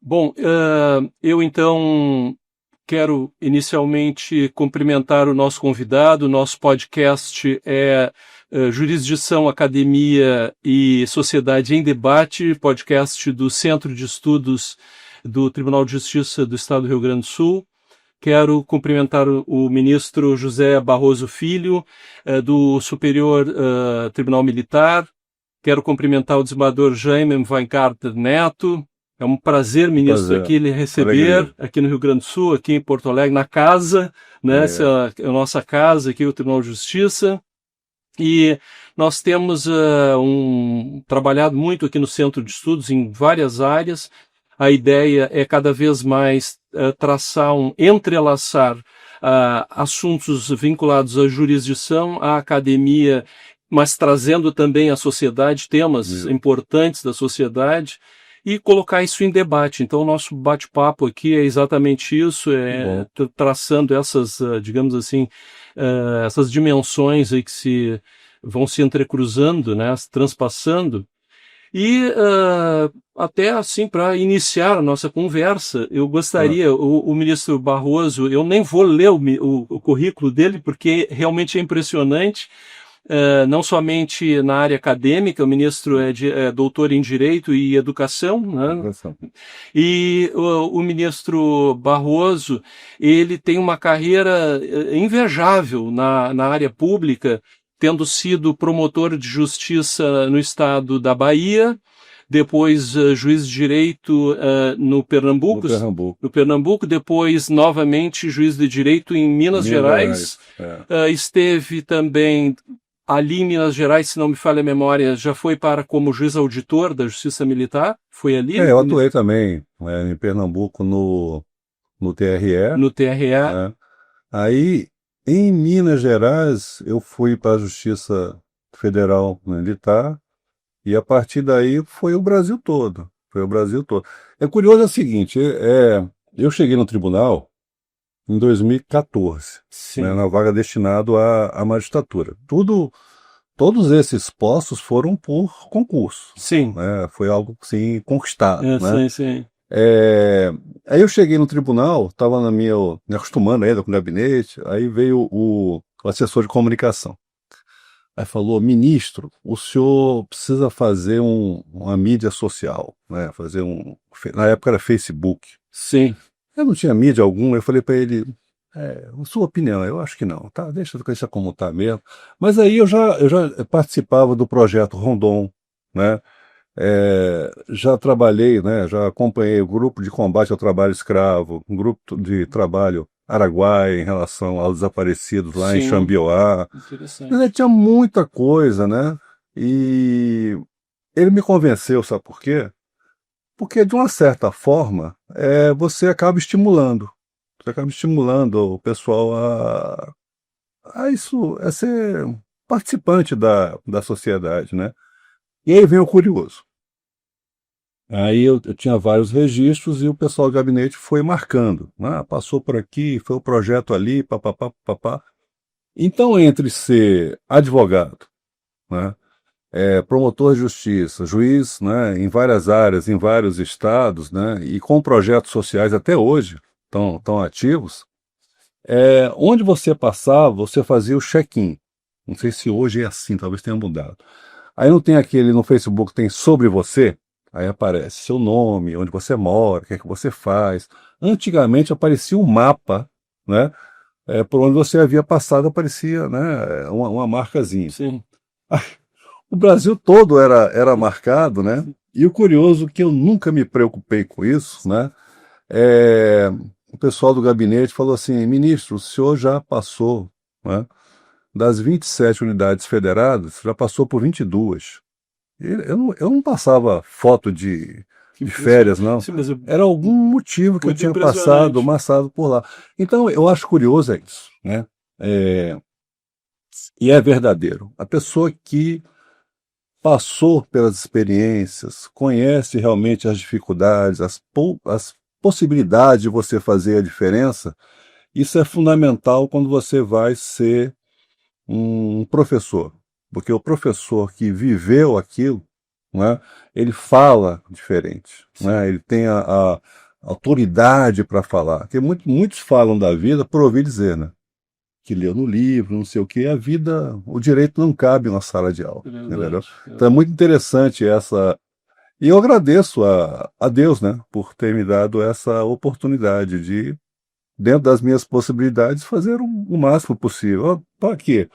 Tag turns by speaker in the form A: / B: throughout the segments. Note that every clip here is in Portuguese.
A: Bom, eu então quero inicialmente cumprimentar o nosso convidado. Nosso podcast é Jurisdição, Academia e Sociedade em Debate, podcast do Centro de Estudos do Tribunal de Justiça do Estado do Rio Grande do Sul. Quero cumprimentar o ministro José Barroso Filho, do Superior Tribunal Militar. Quero cumprimentar o desembargador Jaime Weingarten Neto. É um prazer, ministro, aqui lhe receber, aqui no Rio Grande do Sul, aqui em Porto Alegre, na casa, né? Essa é a nossa casa aqui, o Tribunal de Justiça. E nós temos trabalhado muito aqui no Centro de Estudos em várias áreas. A ideia é cada vez mais entrelaçar assuntos vinculados à jurisdição, à academia, mas trazendo também à sociedade temas importantes da sociedade e colocar isso em debate. Então, o nosso bate-papo aqui é exatamente isso, traçando essas, digamos assim, essas dimensões aí que vão se entrecruzando, né, se transpassando. E até assim, para iniciar a nossa conversa, eu gostaria, o ministro Barroso, eu nem vou ler o currículo dele, porque realmente é impressionante. Não somente na área acadêmica, o ministro é doutor em Direito e Educação, né? E o ministro Barroso, ele tem uma carreira invejável na área pública, tendo sido promotor de justiça no estado da Bahia, depois juiz de direito no Pernambuco, depois novamente juiz de direito em Minas Gerais. Esteve também ali em Minas Gerais, se não me falha a memória, já foi como juiz auditor da Justiça Militar? Foi ali?
B: Eu atuei também em Pernambuco no TRE.
A: No TRE.
B: Aí, em Minas Gerais, eu fui para a Justiça Federal Militar e a partir daí foi o Brasil todo. É curioso o seguinte, eu cheguei no tribunal em 2014, né, na vaga destinada à magistratura. Todos esses postos foram por concurso.
A: Sim.
B: Né, foi algo, sim, conquistado. Né?
A: Sim.
B: Aí eu cheguei no tribunal, estava me acostumando ainda com o gabinete, aí veio o assessor de comunicação. Aí falou, ministro, o senhor precisa fazer uma mídia social, né? Na época era Facebook.
A: Sim.
B: Eu não tinha mídia alguma, eu falei para ele, sua opinião, eu acho que não, tá? Deixa como tá mesmo. Mas aí eu já participava do projeto Rondon, né? Já trabalhei, né? Já acompanhei o grupo de combate ao trabalho escravo, um grupo de trabalho Araguaia em relação aos desaparecidos lá em Xambioá. Tinha muita coisa, né? E ele me convenceu, sabe por quê? Porque, de uma certa forma, você acaba estimulando. Você acaba estimulando o pessoal a ser participante da sociedade, né? E aí vem o curioso. Aí eu tinha vários registros e o pessoal do gabinete foi marcando. Passou por aqui, foi o projeto ali, papapá. Então, entre ser advogado, né? Promotor de justiça, juiz, né, em várias áreas, em vários estados, né, e com projetos sociais até hoje, tão ativos, onde você passava, você fazia o check-in. Não sei se hoje é assim, talvez tenha mudado. Aí não tem aquele no Facebook, tem sobre você, aí aparece seu nome, onde você mora, o que é que você faz. Antigamente aparecia um mapa, né, por onde você havia passado, aparecia, né, uma marcazinha.
A: Sim.
B: O Brasil todo era marcado, né? E o curioso é que eu nunca me preocupei com isso, né? O pessoal do gabinete falou assim, ministro, o senhor já passou, né, das 27 unidades federadas, já passou por 22. Eu não passava foto de férias, não.
A: Sim, mas
B: era algum motivo que eu tinha passado por lá. Então, eu acho curioso isso, né? E é verdadeiro. A pessoa que passou pelas experiências, conhece realmente as dificuldades, as possibilidades de você fazer a diferença, isso é fundamental quando você vai ser um professor. Porque o professor que viveu aquilo, né? Ele fala diferente, né? Ele tem a autoridade para falar. Porque muitos falam da vida por ouvir dizer, né? Que leu no livro, não sei o quê. A vida, o direito não cabe em uma sala de aula,
A: É
B: entendeu?
A: verdade.
B: Então é muito interessante essa. E eu agradeço a Deus, né, por ter me dado essa oportunidade de, dentro das minhas possibilidades, fazer o máximo possível. Para quê?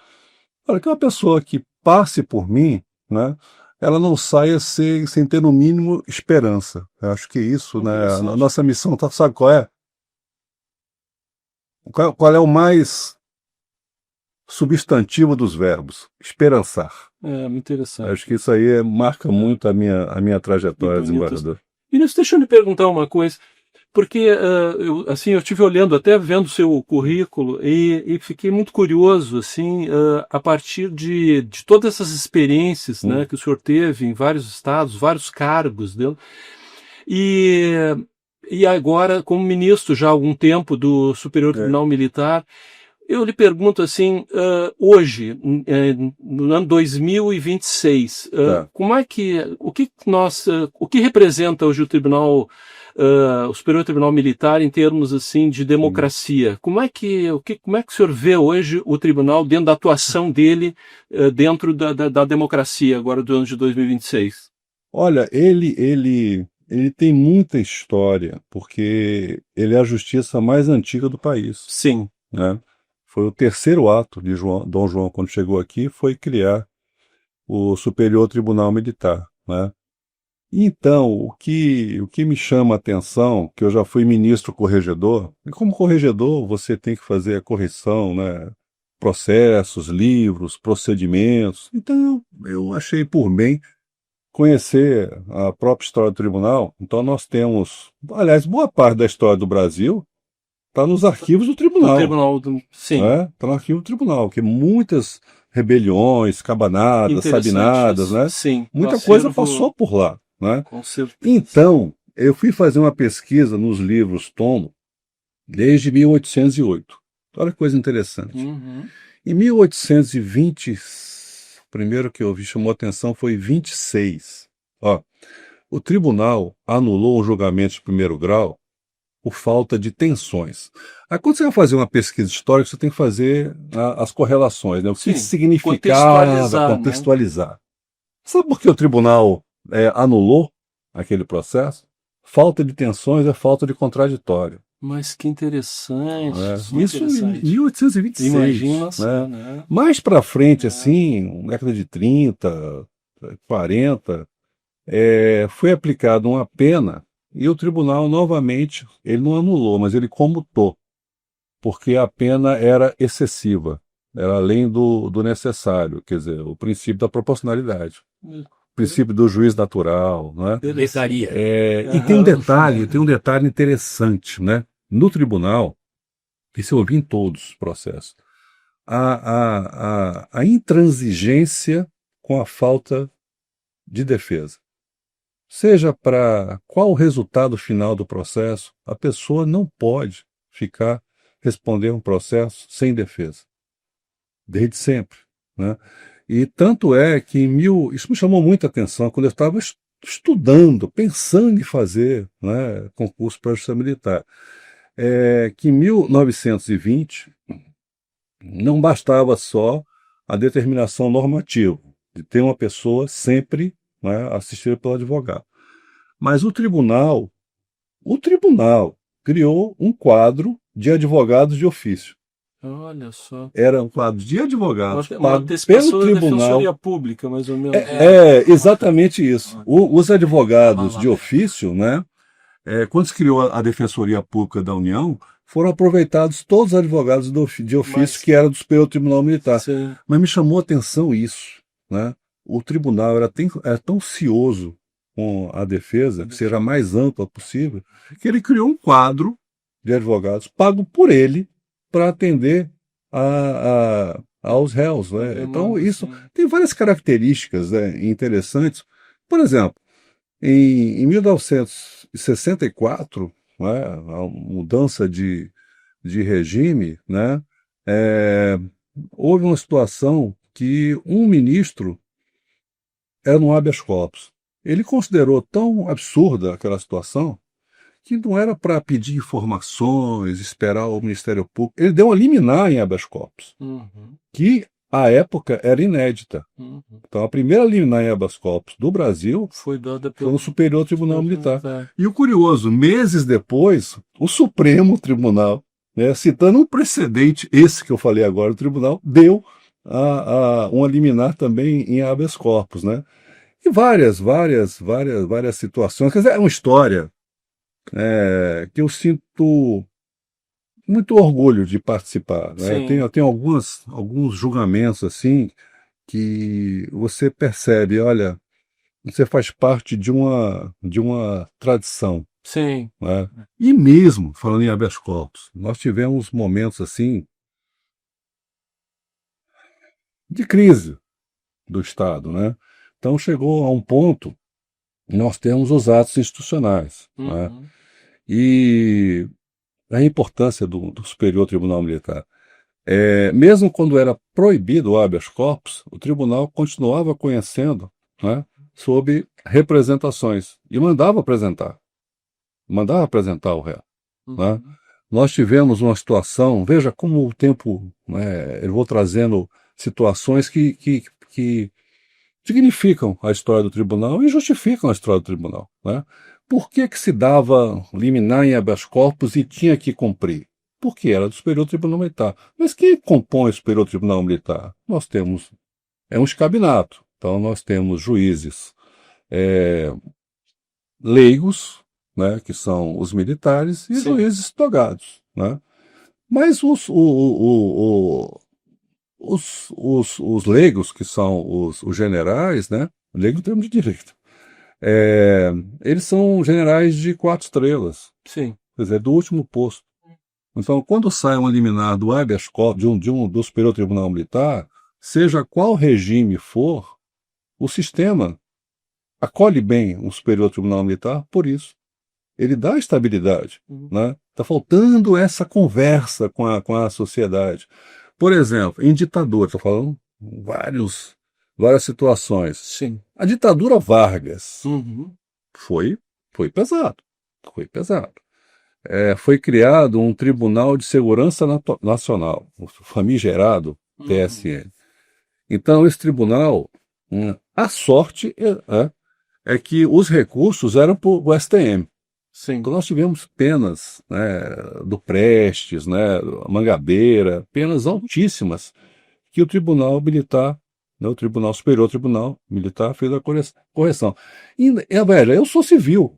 B: Para que uma pessoa que passe por mim, né, ela não saia sem ter, no mínimo, esperança. Eu acho que isso, né, a
A: Interessante.
B: nossa missão, tá, sabe qual é? Qual é o mais substantivo dos verbos? Esperançar.
A: É, muito interessante.
B: Acho que isso aí marca muito a minha
A: Que
B: trajetória de
A: bonito.
B: desembargador.
A: Vinícius, deixa eu lhe perguntar uma coisa, porque eu estive olhando, até vendo o seu currículo, e fiquei muito curioso, assim, a partir de todas essas experiências, né, que o senhor teve em vários estados, vários cargos dele, e, e agora como ministro já há algum tempo do Superior Tribunal Militar. Eu lhe pergunto assim, hoje, no ano 2026,
B: Tá.
A: como é o que representa hoje o Tribunal, o Superior Tribunal Militar em termos assim de democracia? Como é que o senhor vê hoje o Tribunal dentro da atuação dele dentro da democracia agora do ano de 2026?
B: Olha, ele tem muita história, porque ele é a justiça mais antiga do país,
A: Sim.
B: né? Foi o terceiro ato de Dom João, quando chegou aqui, foi criar o Superior Tribunal Militar, né? Então, o que me chama a atenção, que eu já fui ministro corregedor, e como corregedor você tem que fazer a correção, né? Processos, livros, procedimentos. Então, eu achei por bem conhecer a própria história do tribunal. Então, nós temos, aliás, boa parte da história do Brasil está nos arquivos do
A: Do
B: tribunal,
A: Tribunal, sim.
B: né? Está no arquivo do tribunal, que muitas rebeliões, cabanadas,
A: Interessante
B: sabinadas,
A: isso.
B: né?
A: Sim. O
B: Muita coisa
A: acervo,
B: passou por lá, né?
A: com certeza.
B: Então, eu fui fazer uma pesquisa nos livros Tomo desde 1808. Olha que coisa interessante.
A: Uhum.
B: Em 1820, o primeiro que eu vi chamou atenção foi 26. Ó, o tribunal anulou o julgamento de primeiro grau por falta de tensões. Aí, quando você vai fazer uma pesquisa histórica, você tem que fazer as correlações, né? O que
A: Sim,
B: significava
A: contextualizar, né?
B: contextualizar. Sabe por que o tribunal anulou aquele processo? Falta de tensões é falta de contraditório.
A: Mas que interessante, muito
B: Isso em
A: interessante.
B: 1826.
A: Imagina só,
B: Né?
A: né?
B: Mais para frente, assim, década de 30, 40, foi aplicada uma pena e o tribunal novamente, ele não anulou, mas ele comutou, porque a pena era excessiva, era além do necessário, quer dizer, o princípio da proporcionalidade, o princípio do juiz natural, né?
A: Lesaria.
B: E tem um detalhe interessante, né? No tribunal, isso eu ouvi em todos os processos, a intransigência com a falta de defesa. Seja para qual o resultado final do processo, a pessoa não pode ficar respondendo um processo sem defesa. Desde sempre, né? E tanto é que isso me chamou muita atenção quando eu estava estudando, pensando em fazer, né, concurso para a Justiça Militar. Que em 1920 não bastava só a determinação normativa de ter uma pessoa sempre, né, assistida pelo advogado. Mas o tribunal criou um quadro de advogados de ofício.
A: Olha só.
B: Era um quadro de advogados
A: Uma
B: pago pelo
A: antecipação da
B: tribunal.
A: Defensoria Pública, mais ou menos.
B: Exatamente isso. Os advogados de ofício, né, quando se criou a Defensoria Pública da União, foram aproveitados todos os advogados de ofício que eram do Superior Tribunal Militar.
A: Sim.
B: Mas me chamou a atenção isso, né? O tribunal era tão cioso com a defesa, que seja a mais ampla possível, que ele criou um quadro de advogados pago por ele para atender aos réus, né? Então, isso tem várias características, né, interessantes. Por exemplo, em 1964, né, a mudança de regime, né, houve uma situação que um ministro era no habeas corpus. ele considerou tão absurda aquela situação que não era para pedir informações, esperar o Ministério Público. Ele deu uma liminar em habeas corpus, que à época era inédita. Então, a primeira liminar em habeas corpus do Brasil
A: Foi dada
B: foi no Superior Tribunal Militar.
A: Militar.
B: E o curioso, meses depois, o Supremo Tribunal, né, citando um precedente, esse que eu falei agora, o tribunal deu uma liminar também em habeas corpus, né? E várias situações. Quer dizer, é uma história que eu sinto muito orgulho de participar, né?
A: Sim.
B: Tem alguns julgamentos assim que você percebe, olha, você faz parte de uma tradição,
A: Sim.
B: né? E mesmo falando em habeas corpus, nós tivemos momentos assim de crise do Estado, né? Então chegou a um ponto, nós temos os atos institucionais, né? E a importância do Superior Tribunal Militar. Mesmo quando era proibido o habeas corpus, o tribunal continuava conhecendo, né, sob representações e mandava apresentar o réu, né? Nós tivemos uma situação, veja como o tempo, né, eu vou trazendo situações que significam a história do tribunal e justificam a história do tribunal, né? Por que se dava liminar em habeas corpus e tinha que cumprir? Porque era do Superior Tribunal Militar. Mas quem compõe o Superior Tribunal Militar? Nós temos, um escabinato. Então nós temos juízes leigos, né, que são os militares, e
A: Sim.
B: juízes togados, né? Mas os leigos, que são os generais, né? Leigo em termos de direito, eles são generais de 4 estrelas,
A: Sim.
B: quer dizer, do último posto. Então, quando sai uma liminar do habeas corpus, do Superior Tribunal Militar, seja qual regime for, o sistema acolhe bem o Superior Tribunal Militar por isso. Ele dá estabilidade, né? Está faltando essa conversa com a sociedade. Por exemplo, em ditadura, estou falando várias situações.
A: Sim.
B: A ditadura Vargas foi pesado. Foi pesado. Foi criado um Tribunal de Segurança Nacional, o famigerado TSN. Então, esse tribunal, a sorte é que os recursos eram para o STM.
A: Sim.
B: Então, nós tivemos penas, né, do Prestes, né, Mangabeira, penas altíssimas, que o Tribunal Militar, né, o Tribunal Superior Tribunal Militar fez a correção. E, velho, eu sou civil,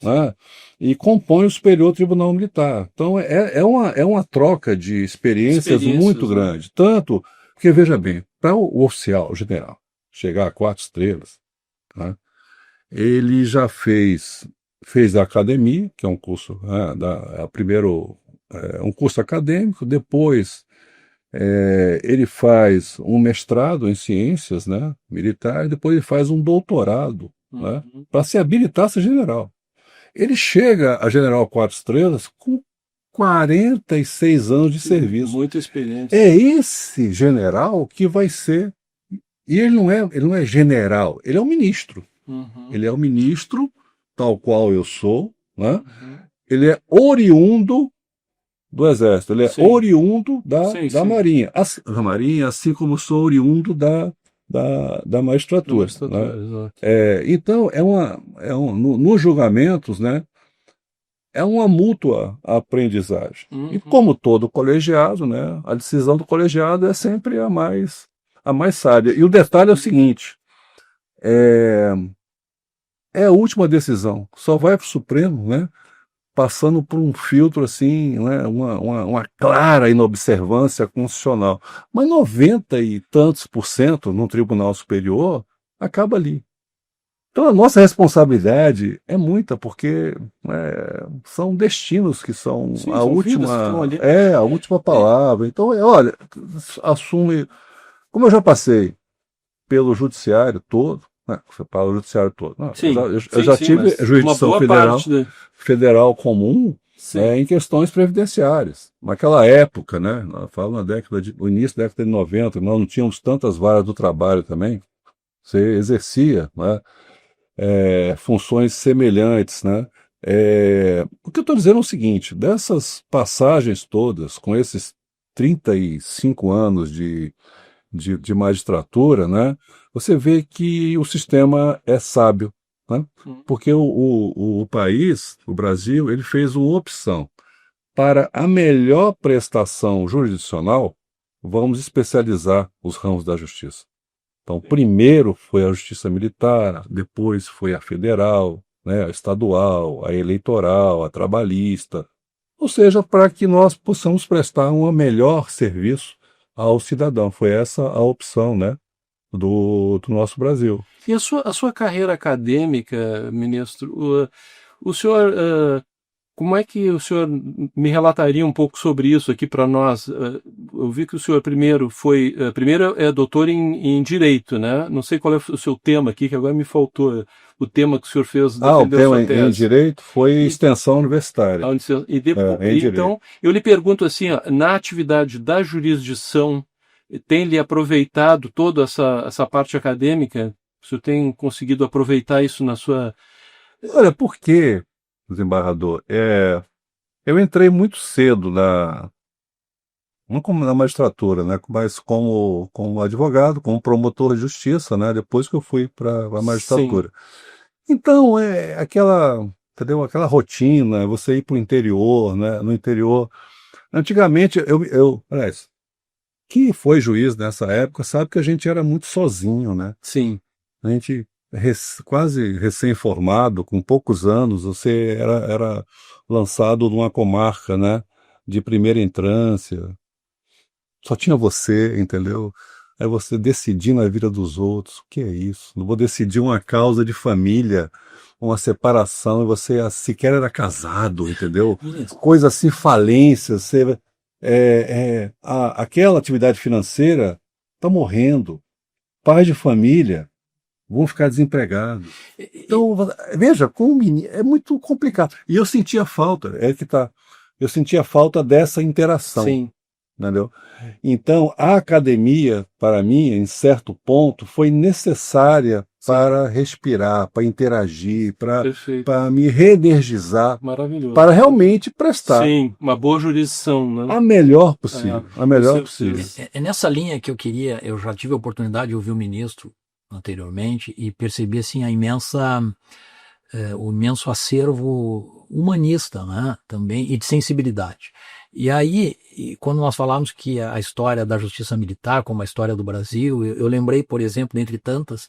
B: né, e compõe o Superior Tribunal Militar. Então, é uma troca de experiências muito grande. Tanto, porque, veja bem, para o oficial, o general, chegar a 4 estrelas, né, ele já fez a academia, que é um curso, primeiro um curso acadêmico, depois ele faz um mestrado em ciências, né, militares, depois ele faz um doutorado, né, para se habilitar a ser general. Ele chega a general 4 estrelas com 46 anos de serviço.
A: Muita experiência.
B: É esse general que vai ser, e ele não é general, ele é um ministro. Ele é um ministro, tal qual eu sou, né? Ele é oriundo do Exército, ele é oriundo da Marinha. Da Marinha, assim como eu sou oriundo da magistratura. Né? Então, nos julgamentos, né, é uma mútua aprendizagem. E como todo colegiado, né, a decisão do colegiado é sempre a mais sábia. E o detalhe é o seguinte, é a última decisão, só vai para o Supremo, né, passando por um filtro assim, né, uma clara inobservância constitucional. Mas 90 e tantos % no Tribunal Superior acaba ali. Então a nossa responsabilidade é muita, porque são destinos que são a última palavra. Então, olha, assume, como eu já passei pelo judiciário todo, para o judiciário todo. Eu já tive jurisdição federal comum em questões previdenciárias. Naquela época, né, falo no início da década de 90, nós não tínhamos tantas varas do trabalho também. Você exercia, né, funções semelhantes, né? O que eu estou dizendo é o seguinte, dessas passagens todas, com esses 35 anos de magistratura, né? Você vê que o sistema é sábio, né? Porque o país, o Brasil, ele fez uma opção. Para a melhor prestação jurisdicional, vamos especializar os ramos da justiça. Então, primeiro foi a justiça militar, depois foi a federal, né, a estadual, a eleitoral, a trabalhista. Ou seja, para que nós possamos prestar um melhor serviço ao cidadão. Foi essa a opção, né, do nosso Brasil.
A: E a sua carreira acadêmica, ministro, o senhor, como é que o senhor me relataria um pouco sobre isso aqui para nós? Eu vi que o senhor primeiro é doutor em Direito, né? Não sei qual é o seu tema aqui, que agora me faltou o tema que o senhor fez defender a sua tese.
B: Em Direito foi extensão universitária.
A: E depois, então, eu lhe pergunto assim, ó, na atividade da jurisdição, tem-lhe aproveitado toda essa parte acadêmica? O senhor tem conseguido aproveitar isso na sua...
B: Olha, por quê, desembargador? Eu entrei muito cedo não como na magistratura, né, mas como advogado, como promotor de justiça, né, depois que eu fui para a magistratura. Sim. Então, entendeu? Aquela rotina, você ir para o interior, né, no interior. Antigamente, aliás, quem foi juiz nessa época sabe que a gente era muito sozinho, né?
A: Sim.
B: A gente quase recém-formado, com poucos anos, você era lançado numa comarca, né, de primeira entrância. Só tinha você, entendeu? Aí você decidindo a vida dos outros. O que é isso? Não vou decidir uma causa de família, uma separação, e você sequer era casado, entendeu? Coisa assim, falência, aquela atividade financeira está morrendo. Pais de família vão ficar desempregados. Então, veja, é muito complicado. E eu sentia falta, eu sentia falta dessa interação.
A: Sim.
B: Entendeu? Então, a academia, para mim, em certo ponto, foi necessária para respirar, para interagir, para me reenergizar, para realmente prestar
A: uma boa jurisdição, né?
B: a melhor possível. A melhor possível.
C: É nessa linha que eu já tive a oportunidade de ouvir o ministro anteriormente e percebi assim, o imenso acervo humanista, né, também, e de sensibilidade. E aí, quando nós falamos que a história da justiça militar, como a história do Brasil, eu lembrei, por exemplo, dentre tantas,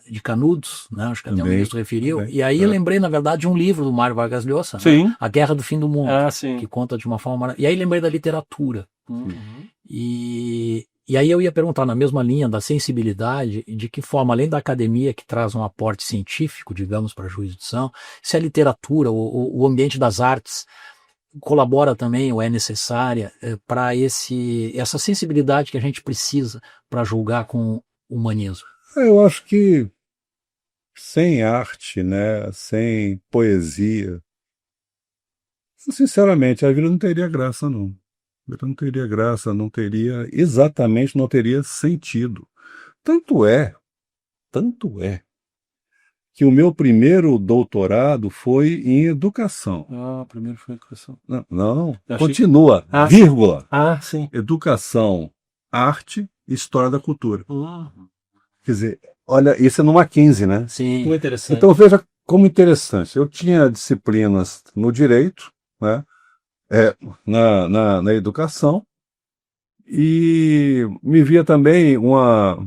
C: de Canudos, né, acho que até o ministro referiu, e aí eu lembrei, na verdade, de um livro do Mário Vargas Llosa, né, A Guerra do Fim do Mundo, que conta de uma forma... E aí lembrei da literatura. E aí eu ia perguntar, na mesma linha da sensibilidade, de que forma, além da academia, que traz um aporte científico, digamos, para a jurisdição, se a literatura, o ambiente das artes colabora também ou é necessária para essa sensibilidade que a gente precisa para julgar com humanismo?
B: Eu acho que sem arte, né, sem poesia, sinceramente, a vida não teria graça, não. A vida não teria graça, não teria sentido. Tanto é que o meu primeiro doutorado foi em educação.
A: Primeiro foi educação.
B: Não, continua, vírgula.
A: Sim.
B: Educação, arte e história da cultura. Quer dizer, olha, isso é no Mackenzie, né?
C: Sim.
A: Muito interessante.
B: Então veja como interessante. Eu tinha disciplinas no direito, né? Na educação, e me via também em uma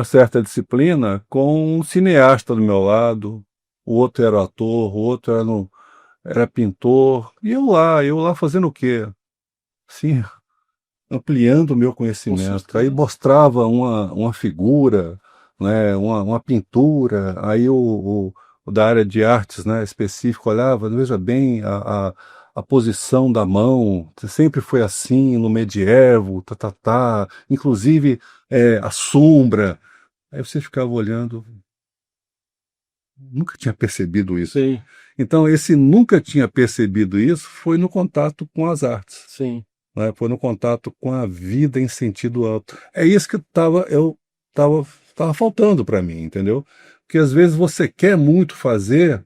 B: certa disciplina com um cineasta do meu lado, o outro era ator, o outro era pintor, e eu lá fazendo o quê? Assim, ampliando o meu conhecimento. Aí mostrava uma figura, né, uma pintura, aí o da área de artes, né, específico, olhava, veja bem, a posição da mão, sempre foi assim, no medievo, inclusive a sombra. Aí você ficava olhando, nunca tinha percebido isso.
A: Sim.
B: Então, esse nunca tinha percebido isso foi no contato com as artes.
A: Sim.
B: Né, foi no contato com a vida em sentido alto. É isso que eu estava estava faltando para mim, entendeu? Porque às vezes você quer muito fazer,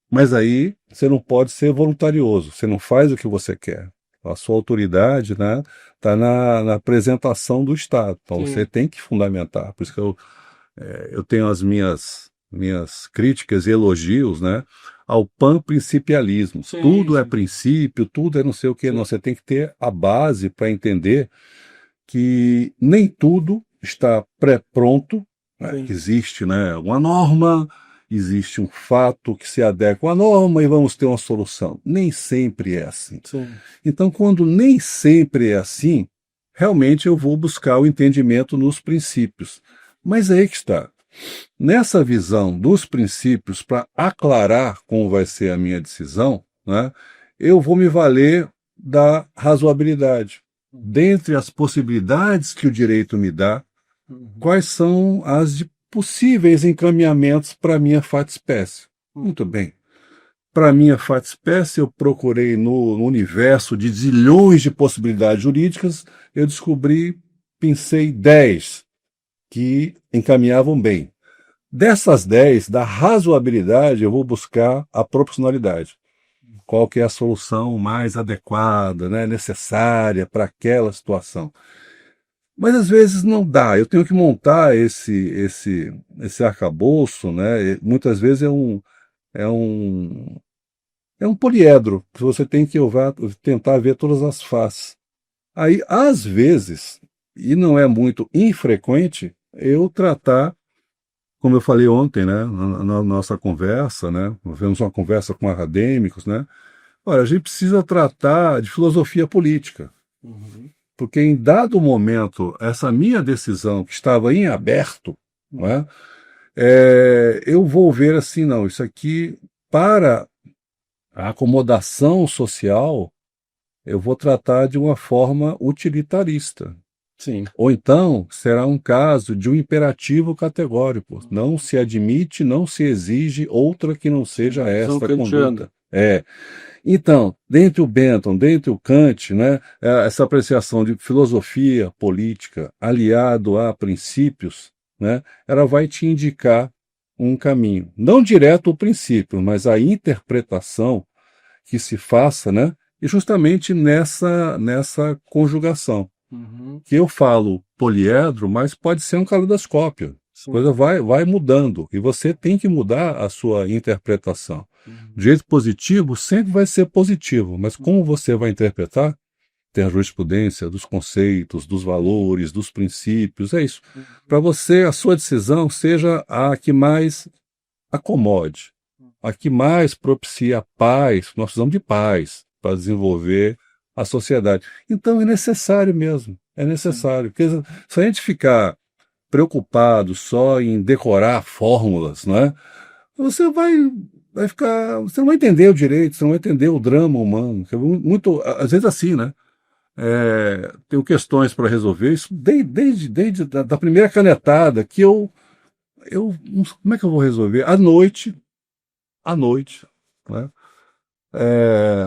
B: mas aí você não pode ser voluntarioso, você não faz o que você quer. A sua autoridade, né, está na apresentação do Estado. Então
A: Sim.
B: você tem que fundamentar. Por isso que eu tenho as minhas críticas e elogios, né, ao panprincipialismo.
A: Sim,
B: Tudo é
A: sim.
B: princípio, tudo é não sei o quê.
A: Sim.
B: Não, você tem que ter a base para entender que nem tudo está pré-pronto, né,
A: Sim.
B: que existe, né, uma norma, existe um fato que se adequa à norma e vamos ter uma solução. Nem sempre é assim.
A: Sim.
B: Então, quando nem sempre é assim, realmente eu vou buscar o entendimento nos princípios. Mas aí que está. Nessa visão dos princípios, para aclarar como vai ser a minha decisão, né, eu vou me valer da razoabilidade. Dentre as possibilidades que o direito me dá, quais são as de possíveis encaminhamentos para a minha fato-espécie? Muito bem. Para a minha fato-espécie, eu procurei no universo de zilhões de possibilidades jurídicas, eu pensei 10 que encaminhavam bem. Dessas 10, da razoabilidade, eu vou buscar a proporcionalidade. Qual que é a solução mais adequada, né, necessária para aquela situação. Mas às vezes não dá, eu tenho que montar esse arcabouço, né? Muitas vezes é um, é um poliedro, que você tem que tentar ver todas as faces. Aí, às vezes, e não é muito infrequente, eu tratar, como eu falei ontem, né, na nossa conversa, né, tivemos uma conversa com acadêmicos, né, olha, a gente precisa tratar de filosofia política, porque em dado momento, essa minha decisão, que estava em aberto, não é, eu vou ver assim, não, isso aqui, para a acomodação social, eu vou tratar de uma forma utilitarista.
A: Sim.
B: Ou então será um caso de um imperativo categórico. Não se admite, não se exige outra que não seja esta conduta. Então, dentre o Bentham, dentre o Kant, né, essa apreciação de filosofia política aliado a princípios, né, ela vai te indicar um caminho. Não direto o princípio, mas a interpretação que se faça, né, e justamente nessa conjugação. Que eu falo poliedro, mas pode ser um caleidoscópio. A coisa vai mudando e você tem que mudar a sua interpretação. Do jeito positivo, sempre vai ser positivo, mas como você vai interpretar, tem a jurisprudência dos conceitos, dos valores, dos princípios, é isso. Para você, a sua decisão seja a que mais acomode, a que mais propicie a paz, nós precisamos de paz para desenvolver a sociedade. Então é necessário mesmo, é necessário. Porque se a gente ficar preocupado só em decorar fórmulas, não é? Você vai ficar, você não vai entender o direito, você não vai entender o drama humano. Muito, às vezes assim, né? Tenho questões para resolver isso desde da primeira canetada que como é que eu vou resolver? À noite, né?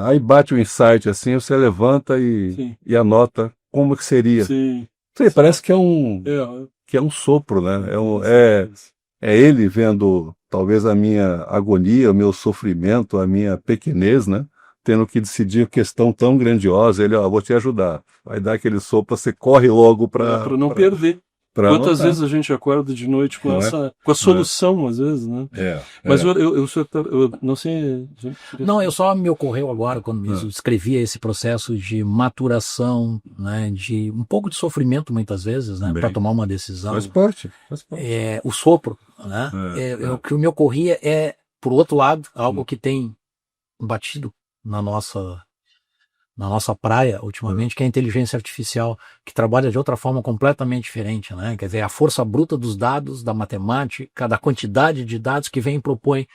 B: Aí bate o insight assim, você levanta e anota como que seria.
A: Sim.
B: Sei, parece que é um sopro, né? É ele vendo talvez a minha agonia, o meu sofrimento, a minha pequenez, né? Tendo que decidir questão tão grandiosa. Ele, vou te ajudar. Vai dar aquele sopro, você corre logo para
A: não perder. Quantas
B: anotar.
A: vezes a gente acorda de noite com a solução, às vezes, né? Mas eu não sei.
C: Não, eu só me ocorreu agora, quando eu escrevia esse processo de maturação, né, de um pouco de sofrimento, muitas vezes, né, para tomar uma decisão.
B: Faz parte.
C: O sopro, né? O que me ocorria por outro lado, algo que tem batido na nossa praia ultimamente, que é a inteligência artificial, que trabalha de outra forma completamente diferente, né? Quer dizer, a força bruta dos dados, da matemática, da quantidade de dados que vem e propõe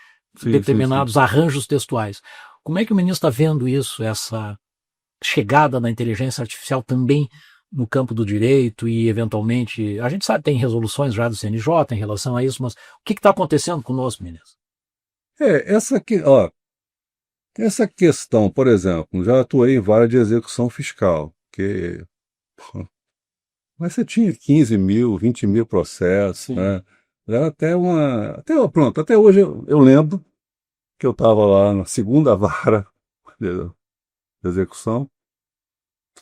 C: determinados arranjos textuais. Como é que o ministro está vendo isso, essa chegada da inteligência artificial também no campo do direito e, eventualmente, a gente sabe, tem resoluções já do CNJ em relação a isso, mas o que está acontecendo conosco, ministro?
B: Essa questão, por exemplo, já atuei em vara de execução fiscal, que Mas você tinha 15 mil, 20 mil processos,
A: Sim.
B: né? Era pronto, até hoje eu lembro que eu estava lá na segunda vara de execução.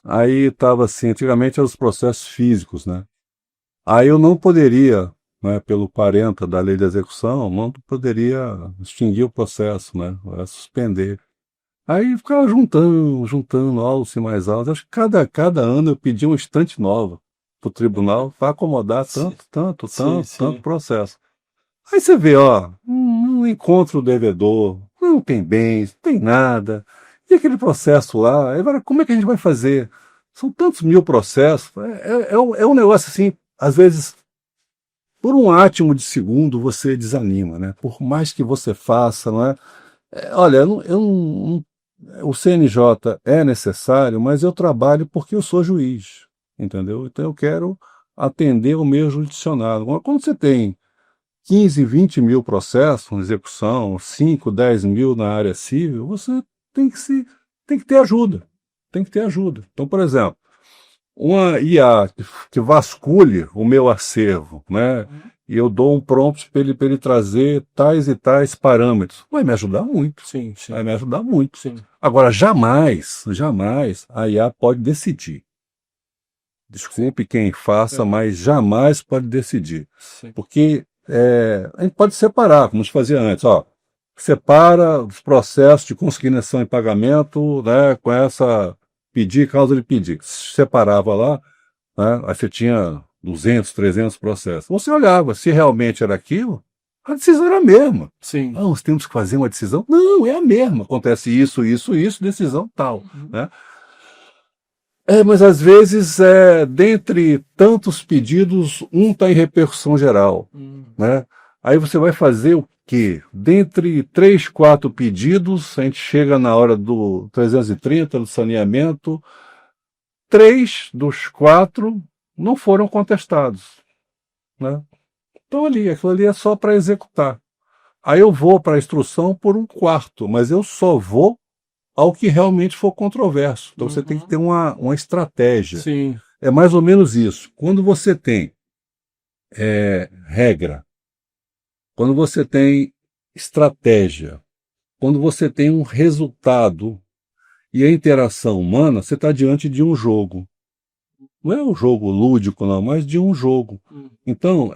B: Aí estava assim, antigamente eram os processos físicos, né? Aí eu não poderia, né, pelo 40 da lei de execução, não poderia extinguir o processo, né? Suspender. Aí ficava juntando autos e mais autos. Acho que cada ano eu pedia uma estante nova para o tribunal para acomodar tanto processo. Aí você vê, ó, não encontra o devedor, não tem bens, não tem nada. E aquele processo lá, agora como é que a gente vai fazer? São tantos mil processos. É um negócio assim, às vezes, por um átimo de segundo você desanima, né? Por mais que você faça, não é? Olha, o CNJ é necessário, mas eu trabalho porque eu sou juiz, entendeu? Então eu quero atender o meu jurisdicionado. Agora, quando você tem 15, 20 mil processos em execução, 5, 10 mil na área civil, você tem que ter ajuda. Tem que ter ajuda. Então, por exemplo, uma IA que vasculhe o meu acervo, né? E eu dou um prompt para ele trazer tais e tais parâmetros. Vai me ajudar muito.
A: Sim.
B: Vai me ajudar muito.
A: Sim.
B: Agora, jamais a IA pode decidir. Desculpe quem faça, mas jamais pode decidir.
A: Sim.
B: Porque a gente pode separar, como se fazia antes. Ó, separa os processos de consignação e pagamento, né, com essa pedir, causa de pedir. Separava lá, né, aí você tinha 200, 300 processos. Você olhava, se realmente era aquilo, a decisão era a mesma.
A: Sim.
B: Nós temos que fazer uma decisão? Não, é a mesma. Acontece isso, decisão tal. Né? Mas às vezes, dentre tantos pedidos, um está em repercussão geral. Né? Aí você vai fazer o quê? Dentre 3, 4 pedidos, a gente chega na hora do 330, do saneamento, 3 dos 4 não foram contestados. Né? Então aquilo ali é só para executar. Aí eu vou para a instrução por um quarto, mas eu só vou ao que realmente for controverso. Então você tem que ter uma estratégia.
A: Sim.
B: É mais ou menos isso. Quando você tem regra, quando você tem estratégia, quando você tem um resultado e a interação humana, você está diante de um jogo. Não é um jogo lúdico, não, mas de um jogo. Então,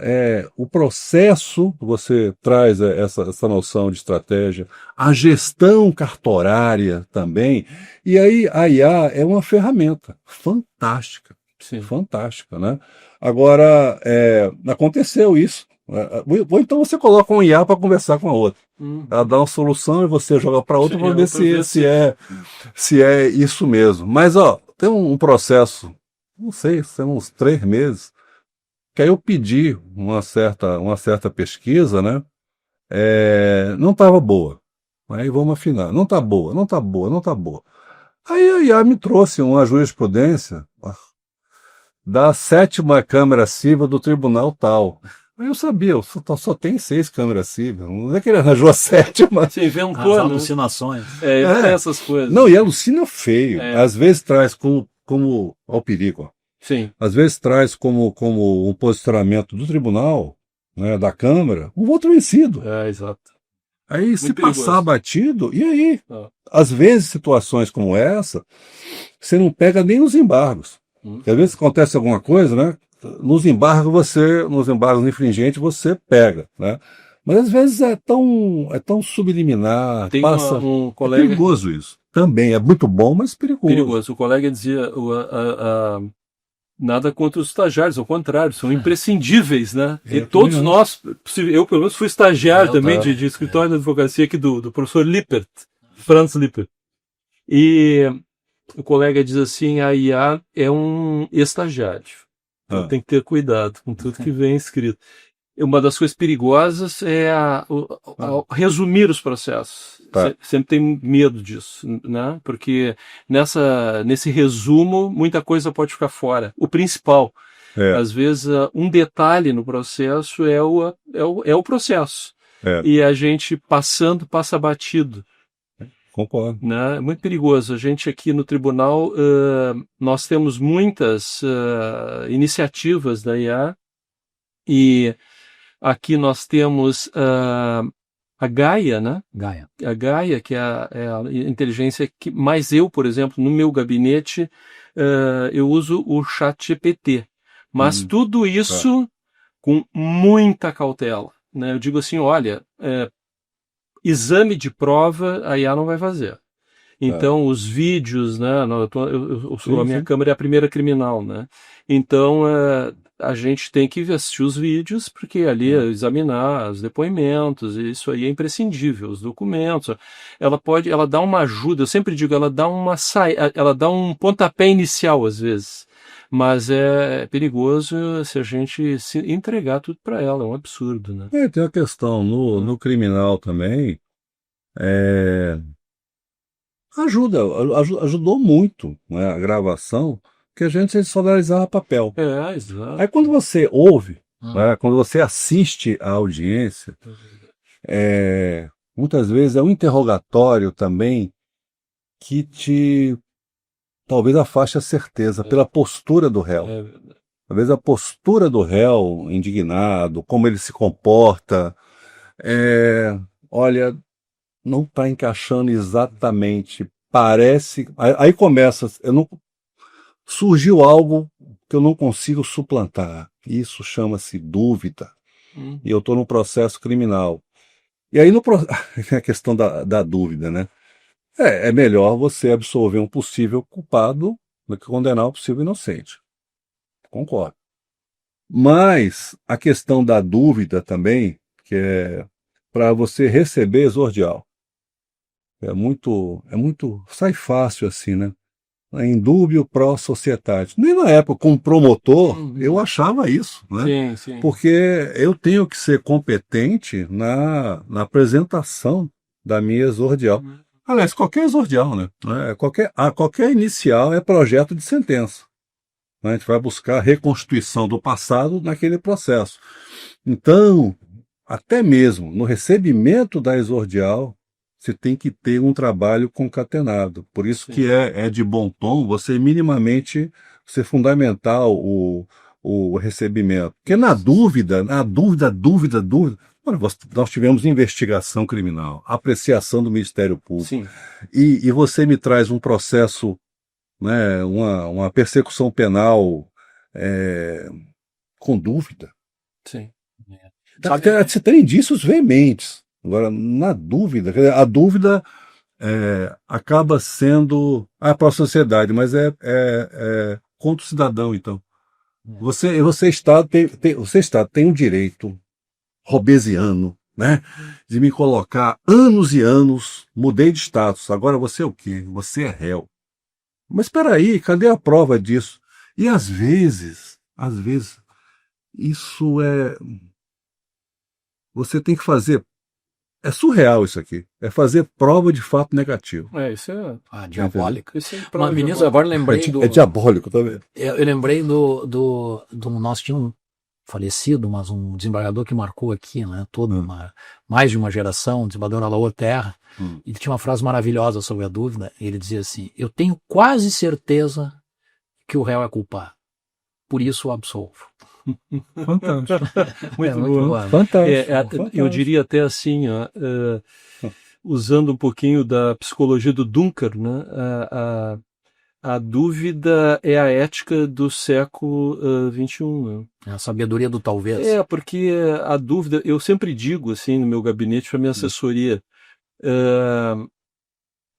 B: o processo, você traz essa noção de estratégia, a gestão cartorária também, e aí a IA é uma ferramenta fantástica, fantástica, né? Agora, aconteceu isso. Ou então você coloca um IA para conversar com a outra. Ela dá uma solução e você joga para outra para ver se é isso mesmo. Mas, ó, tem um processo, não sei, são uns 3 meses, que aí eu pedi uma certa pesquisa, né? Não estava boa. Aí vamos afinar. Não está boa. Aí a IA me trouxe uma jurisprudência da 7ª Câmara Civil do Tribunal tal. Aí eu sabia, só tem 6 câmaras cíveis. Não é que ele arranjou a 7ª.
A: Você inventou,
C: as alucinações.
A: Essas coisas.
B: Não, e alucina feio. Às vezes traz como ao perigo. Ó.
A: Sim.
B: Às vezes traz como um posicionamento do tribunal, né, da Câmara, um voto vencido.
A: Exato.
B: Aí
A: Muito
B: se
A: perigoso.
B: passar batido, e aí? Às vezes situações como essa, você não pega nem os embargos. Porque às vezes acontece alguma coisa, né? Nos embargos infringentes você pega, né? Mas às vezes é tão subliminar,
A: Tem um colega...
B: É perigoso isso. Também é muito bom, mas perigoso.
A: O colega dizia nada contra os estagiários, ao contrário, são imprescindíveis, né? E todos nós, eu pelo menos fui estagiário também de escritório de advocacia aqui do professor Lippert, Franz Lippert. E o colega diz assim, a IA é um estagiário. Então tem que ter cuidado com tudo que vem escrito. Uma das coisas perigosas é resumir os processos. Sempre tem medo disso, né? Porque nesse resumo, muita coisa pode ficar fora. O principal, às vezes, um detalhe no processo é o processo. E a gente passa batido.
B: Concordo.
A: Né? É muito perigoso. A gente aqui no tribunal, nós temos muitas iniciativas da IA, e aqui nós temos a Gaia, né?
C: Gaia.
A: A Gaia, que é a inteligência que, mas eu, por exemplo, no meu gabinete, eu uso o ChatGPT. Mas tudo isso com muita cautela, né? Eu digo assim, olha, exame de prova a IA não vai fazer. Então, os vídeos, né? A minha câmera é a primeira criminal, né? Então, a gente tem que assistir os vídeos, porque ali examinar os depoimentos, isso aí é imprescindível, os documentos. Ela dá uma ajuda, eu sempre digo, ela dá um pontapé inicial, às vezes. Mas é perigoso se a gente se entregar tudo para ela, é um absurdo, né?
B: Tem a questão no criminal também, ajudou muito, né, a gravação, que a gente se solidarizava papel.
A: Exato.
B: Aí quando você ouve, né, quando você assiste à audiência, muitas vezes é um interrogatório também que talvez afaste a certeza pela postura do réu. Talvez a postura do réu indignado, como ele se comporta, olha, não está encaixando exatamente, parece... Aí começa, surgiu algo que eu não consigo suplantar. Isso chama-se dúvida. E eu estou no processo criminal. E aí a questão da dúvida, né? É melhor você absolver um possível culpado do que condenar um possível inocente. Concordo. Mas a questão da dúvida também, que é para você receber exordial. Sai fácil assim, né? Em dúbio pro societate. Nem na época, como promotor, eu achava isso, né?
A: Sim, sim.
B: Porque eu tenho que ser competente na apresentação da minha exordial. Aliás, qualquer exordial, né? Qualquer inicial é projeto de sentença. A gente vai buscar a reconstituição do passado naquele processo. Então, até mesmo no recebimento da exordial, você tem que ter um trabalho concatenado. Por isso que é de bom tom você minimamente fundamentar o recebimento. Porque na dúvida, nós tivemos investigação criminal, apreciação do Ministério Público, e você me traz um processo, né, uma persecução penal com dúvida.
A: Sim.
B: Você tem indícios veementes. Agora, na dúvida, a dúvida acaba sendo para a sociedade, mas contra o cidadão, então. Você Estado tem um direito robesiano, né, de me colocar anos e anos, mudei de status, agora você é o quê? Você é réu. Mas espera aí, cadê a prova disso? E às vezes, isso você tem que fazer. É surreal isso aqui. É fazer prova de fato negativo.
A: Isso é...
C: diabólico.
A: Isso é
C: Mas, Vinícius, agora eu lembrei
B: É diabólico também.
C: Eu lembrei do nós tínhamos um falecido, mas um desembargador que marcou aqui, né, mais de uma geração, desembargador Alaor Terra. Ele tinha uma frase maravilhosa sobre a dúvida. Ele dizia assim: eu tenho quase certeza que o réu é culpado, por isso o absolvo.
B: Fantástico.
A: Muito bom.
B: Fantástico.
A: Eu diria até assim, usando um pouquinho da psicologia do Dunker, né, a dúvida é a ética do século XXI. Né?
C: É a sabedoria do talvez.
A: Porque a dúvida, eu sempre digo assim no meu gabinete, para minha assessoria,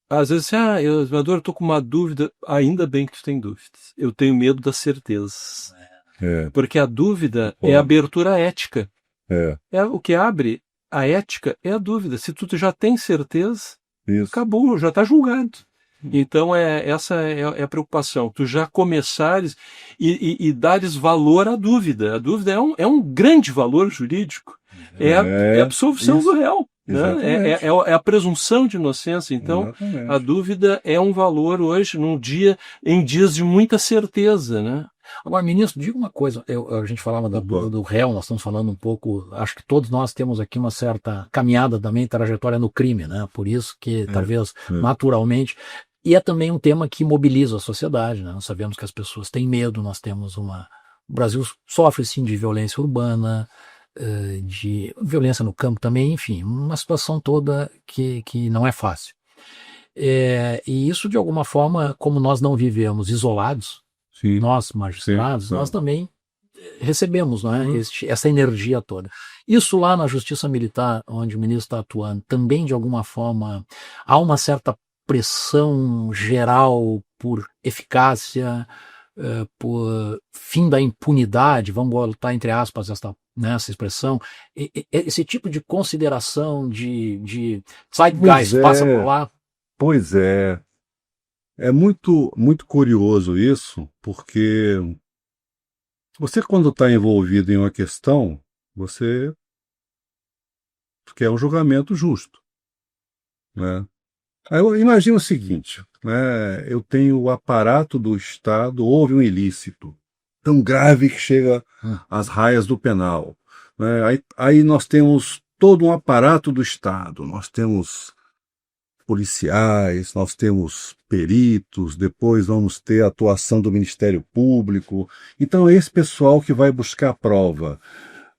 A: às vezes, eu estou com uma dúvida, ainda bem que tu tem dúvidas. Eu tenho medo das certezas. Porque a dúvida é a abertura ética. O que abre a ética é a dúvida. Se tu já tem certeza, acabou, já está julgado. Então, essa é a preocupação. Tu já começares e dares valor à dúvida. A dúvida é um grande valor jurídico. É a absolvição do réu. Né? É a presunção de inocência. Então, a dúvida é um valor hoje, em dias de muita certeza, né?
C: Agora, ministro, diga uma coisa, a gente falava do réu, nós estamos falando um pouco, acho que todos nós temos aqui uma certa caminhada também, trajetória no crime, né? Por isso que talvez naturalmente, e é também um tema que mobiliza a sociedade, né? Nós sabemos que as pessoas têm medo, nós temos o Brasil sofre sim de violência urbana, de violência no campo também, enfim, uma situação toda que não é fácil. E isso, de alguma forma, como nós não vivemos isolados, sim, nós magistrados, sim, nós também recebemos, não é, essa energia toda. Isso lá na Justiça Militar, onde o ministro está atuando, também, de alguma forma, há uma certa pressão geral por eficácia, por fim da impunidade, vamos botar entre aspas essa expressão, esse tipo de consideração de zeitgeist passa por lá.
B: Pois é. É muito, muito curioso isso, porque você, quando está envolvido em uma questão, você quer um julgamento justo, né? Aí eu imagino o seguinte, né? Eu tenho o aparato do Estado, houve um ilícito tão grave que chega às raias do penal, né? Aí nós temos todo um aparato do Estado, nós temos policiais, nós temos peritos, depois vamos ter a atuação do Ministério Público. Então é esse pessoal que vai buscar a prova.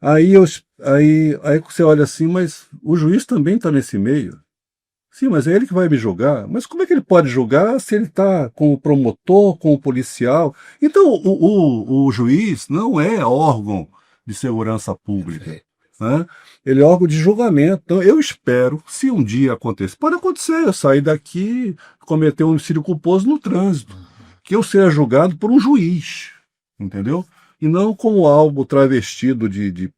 B: Aí você olha assim, mas o juiz também está nesse meio. Sim, mas é ele que vai me julgar. Mas como é que ele pode julgar se ele está com o promotor, com o policial? Então o juiz não é órgão de segurança pública. Né? Ele é órgão de julgamento. Então, eu espero, se um dia acontecer, pode acontecer, eu sair daqui, cometer um homicídio culposo no trânsito, que eu seja julgado por um juiz, entendeu? E não como algo travestido de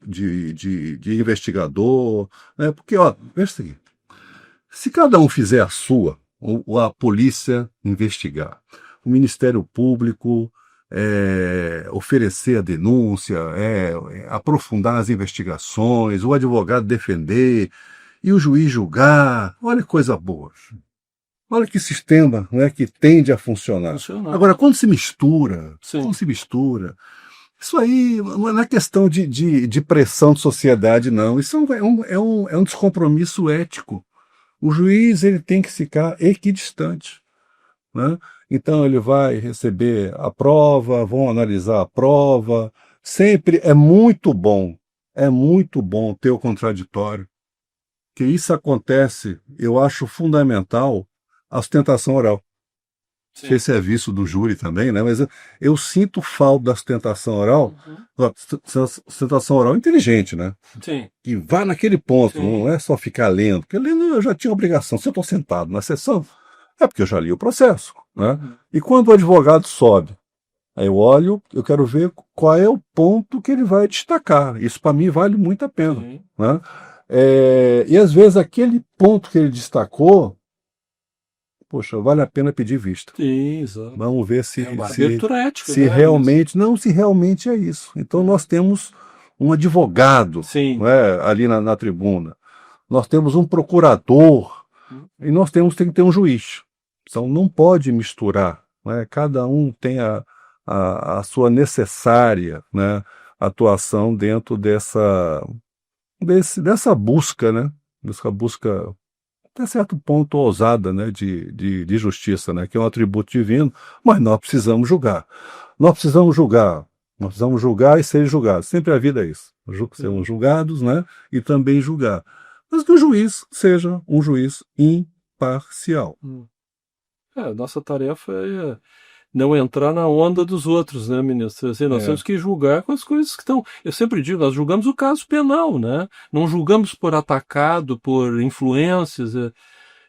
B: investigador, né? Porque, veja o seguinte, se cada um fizer a sua, a polícia investigar, o Ministério Público oferecer a denúncia, aprofundar as investigações, o advogado defender e o juiz julgar. Olha que coisa boa. Olha que sistema, né, que tende a funcionar. Agora, quando se mistura, isso aí não é questão de pressão de sociedade, não. Isso é um descompromisso ético. O juiz ele tem que ficar equidistante, né? Então ele vai receber a prova, vão analisar a prova. Sempre é muito bom ter o contraditório. Que isso acontece, eu acho fundamental, a sustentação oral. Sim. Esse é visto do júri também, né? Mas eu sinto falta da sustentação oral, sustentação oral inteligente, né?
A: Sim.
B: Que vá naquele ponto, sim, não é só ficar lendo, porque lendo eu já tinha obrigação. Se eu estou sentado na sessão, é porque eu já li o processo, né? E quando o advogado sobe, aí eu olho, eu quero ver qual é o ponto que ele vai destacar. Isso para mim vale muito a pena, né? E às vezes aquele ponto que ele destacou, poxa, vale a pena pedir vista.
A: Sim, exato.
B: Vamos ver se realmente é isso. Então nós temos um advogado, né, ali na tribuna. Nós temos um procurador e nós temos que ter um juiz. Então não pode misturar, né? Cada um tem a sua necessária, né, atuação dentro dessa busca, né? Dessa busca até certo ponto ousada, né, de justiça, né, que é um atributo divino, mas nós precisamos julgar. Nós precisamos julgar e ser julgados. Sempre a vida é isso. Sermos julgados, né, e também julgar. Mas que o juiz seja um juiz imparcial.
A: Nossa tarefa é não entrar na onda dos outros, né, ministro? Assim, nós temos que julgar com as coisas que estão... Eu sempre digo, nós julgamos o caso penal, né? Não julgamos por atacado, por influências.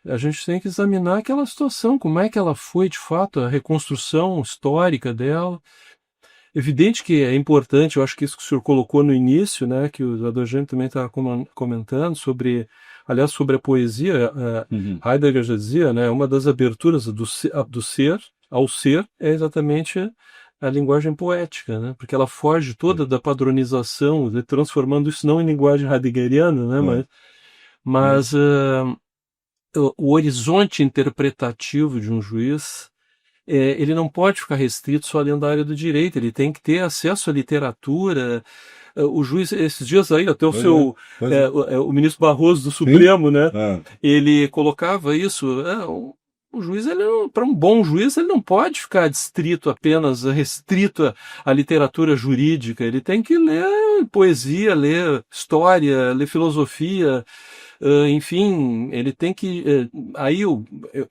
A: A gente tem que examinar aquela situação, como é que ela foi, de fato, a reconstrução histórica dela. Evidente que é importante, eu acho que isso que o senhor colocou no início, né, que o Adorjane também estava comentando, sobre a poesia. Heidegger já dizia, né, uma das aberturas do ser ao ser é exatamente a linguagem poética, né? Porque ela foge toda da padronização, transformando isso não em linguagem heideggeriana, né? Mas o horizonte interpretativo de um juiz ele não pode ficar restrito só dentro da área do direito, ele tem que ter acesso à literatura. O juiz, esses dias aí, até o ministro Barroso do Supremo, né? Ele colocava isso. O juiz, para um bom juiz, ele não pode ficar restrito à literatura jurídica. Ele tem que ler poesia, ler história, ler filosofia. Enfim, ele tem que. Aí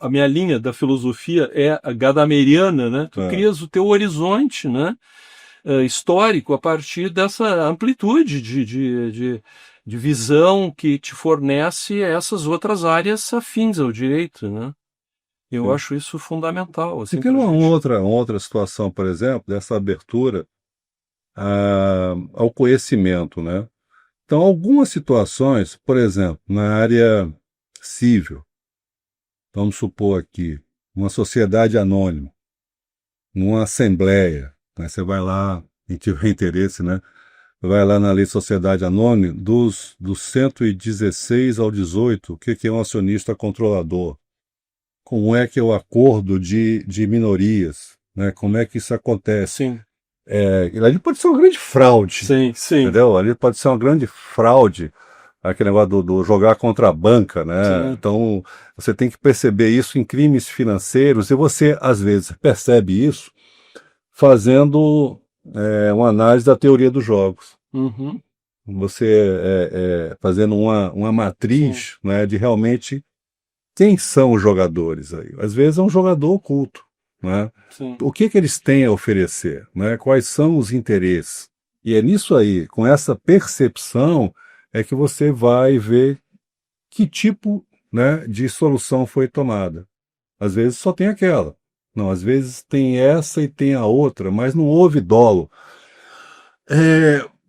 A: a minha linha da filosofia é a gadameriana, né? Tu crias o teu horizonte, né? Histórico a partir dessa amplitude de visão que te fornece essas outras áreas afins ao direito, né? Eu acho isso fundamental. Assim,
B: e tem uma outra situação, por exemplo, dessa abertura ao conhecimento, né? Então, algumas situações, por exemplo, na área civil, vamos supor aqui, uma sociedade anônima, numa assembleia, né? Você vai lá, quem tiver interesse, né? Vai lá na lei de sociedade anônima, dos 116 ao 18, o que é um acionista controlador? Como é que é o acordo de minorias, né? Como é que isso acontece?
A: Sim.
B: Ali pode ser uma grande fraude.
A: Sim.
B: Entendeu? Ali pode ser uma grande fraude, aquele negócio do jogar contra a banca, né?
A: Sim.
B: Então, você tem que perceber isso em crimes financeiros, e você, às vezes, percebe isso fazendo uma análise da teoria dos jogos.
A: Uhum.
B: Você fazendo uma matriz, né, de realmente quem são os jogadores aí. Às vezes é um jogador oculto, né? O que eles têm a oferecer, né? Quais são os interesses. E é nisso aí, com essa percepção, é que você vai ver que tipo, né, de solução foi tomada. Às vezes só tem aquela. Não, às vezes tem essa e tem a outra, mas não houve dolo.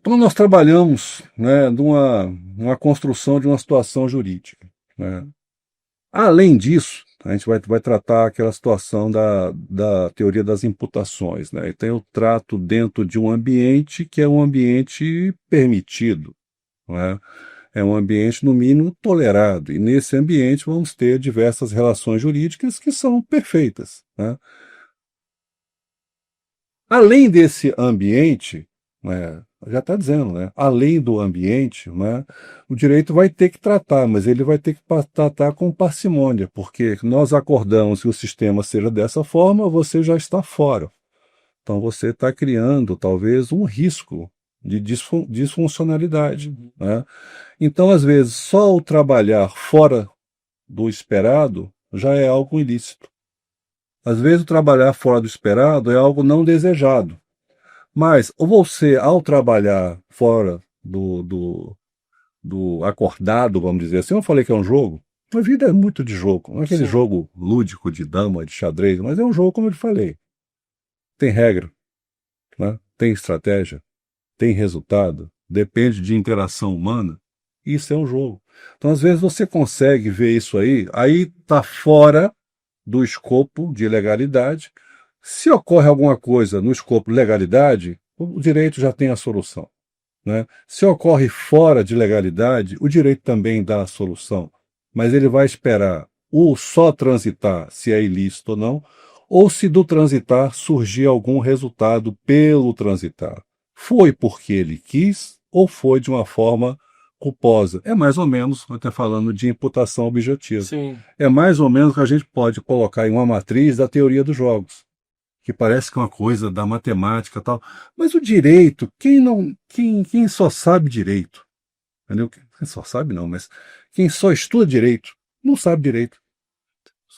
B: Então nós trabalhamos, né, numa construção de uma situação jurídica, né? Além disso, a gente vai tratar aquela situação da teoria das imputações, né? Então eu trato dentro de um ambiente que é um ambiente permitido, né? É um ambiente, no mínimo, tolerado. E nesse ambiente vamos ter diversas relações jurídicas que são perfeitas, né? Além desse ambiente, né, já está dizendo, né? Além do ambiente, né, o direito vai ter que tratar, mas ele vai ter que tratar com parcimônia, porque nós acordamos que o sistema seja dessa forma, você já está fora. Então você está criando, talvez, um risco de disfuncionalidade, né? Então, às vezes, só o trabalhar fora do esperado já é algo ilícito. Às vezes, o trabalhar fora do esperado é algo não desejado. Mas você, ao trabalhar fora do acordado, vamos dizer assim, eu falei que é um jogo, a vida é muito de jogo. Não é aquele jogo lúdico de dama, de xadrez, mas é um jogo, como eu te falei. Tem regra, né? Tem estratégia, tem resultado, depende de interação humana. Isso é um jogo. Então, às vezes, você consegue ver isso aí está fora do escopo de legalidade. Se ocorre alguma coisa no escopo de legalidade, o direito já tem a solução, né? Se ocorre fora de legalidade, o direito também dá a solução, mas ele vai esperar o só transitar, se é ilícito ou se do transitar surgir algum resultado pelo transitar. Foi porque ele quis ou foi de uma forma culposa? É mais ou menos, até falando de imputação objetiva.
A: Sim.
B: É mais ou menos o que a gente pode colocar em uma matriz da teoria dos jogos, que parece que é uma coisa da matemática e tal. Mas o direito, quem só sabe direito, entendeu? Quem só sabe não, mas quem só estuda direito, não sabe direito.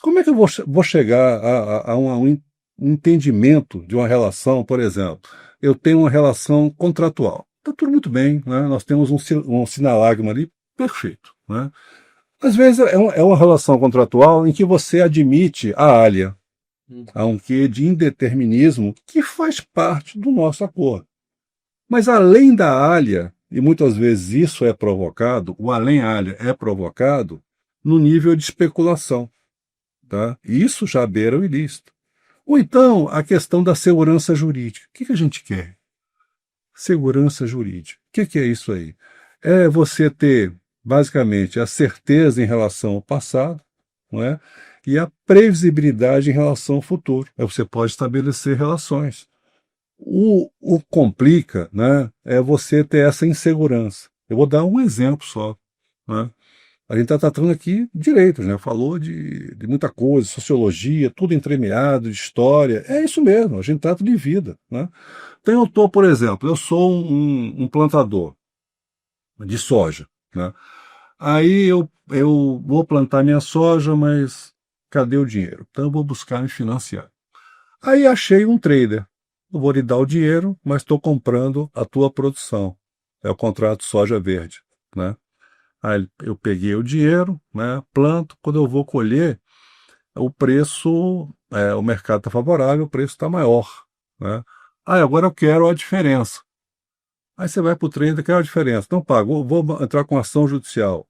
B: Como é que eu vou chegar a um entendimento de uma relação, por exemplo? Eu tenho uma relação contratual. Está tudo muito bem, né? Nós temos um sinalagma ali perfeito, né? Às vezes é uma relação contratual em que você admite a alha. Há um quê de indeterminismo que faz parte do nosso acordo. Mas além da alha, e muitas vezes isso é provocado, o além-alha é provocado no nível de especulação, tá? E isso já beira o ilícito. Ou então a questão da segurança jurídica. O que a gente quer? Segurança jurídica. O que é isso aí? É você ter, basicamente, a certeza em relação ao passado, não é? e a previsibilidade em relação ao futuro. Aí você pode estabelecer relações. O complica, né, é você ter essa insegurança. Eu vou dar um exemplo só. Né? A gente está tratando aqui direitos, né? Falou de muita coisa, sociologia, tudo entremeado, de história. É isso mesmo, a gente trata de vida. Né? Então eu estou, por exemplo, eu sou um plantador de soja. Né? Aí eu vou plantar minha soja, mas cadê o dinheiro? Então eu vou buscar me financiar. Aí achei um trader. Eu vou lhe dar o dinheiro, mas estou comprando a tua produção. É o contrato soja verde. Né? Aí eu peguei o dinheiro, né, planto, quando eu vou colher, o preço, o mercado está favorável, o preço está maior. Né? Aí agora eu quero a diferença. Aí você vai para o trader, quer a diferença. Não pago, vou entrar com ação judicial.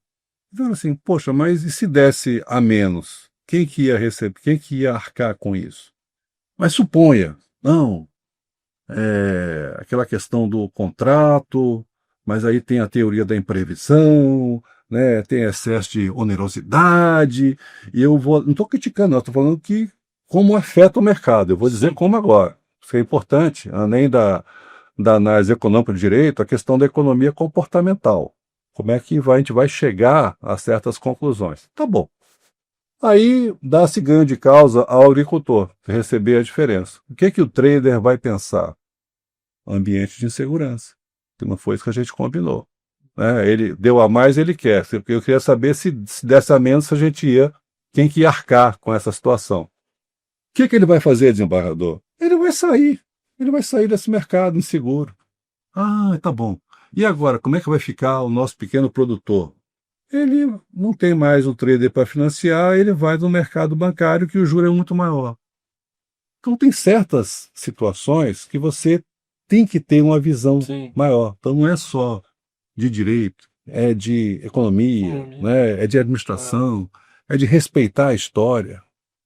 B: Então assim, poxa, mas e se desse a menos? Quem que ia receber? Quem que ia arcar com isso? Mas suponha, não, aquela questão do contrato, mas aí tem a teoria da imprevisão, né, tem excesso de onerosidade, e eu não estou criticando, não, estou falando que como afeta o mercado, eu vou dizer como agora. Isso é importante, além da análise econômica do direito, a questão da economia comportamental. Como é que a gente vai chegar a certas conclusões? Tá bom. Aí dá-se ganho de causa ao agricultor, receber a diferença. O que o trader vai pensar? Ambiente de insegurança, que não foi isso que a gente combinou. Né? Ele deu a mais, ele quer. Eu queria saber se desse a menos, quem que ia arcar com essa situação. O que ele vai fazer, desembargador? Ele vai sair desse mercado inseguro. Ah, tá bom. E agora, como é que vai ficar o nosso pequeno produtor? Ele não tem mais o trader para financiar, ele vai no mercado bancário que o juro é muito maior. Então tem certas situações que você tem que ter uma visão maior. Então não é só de direito, é de economia, né? É de administração, é de respeitar a história.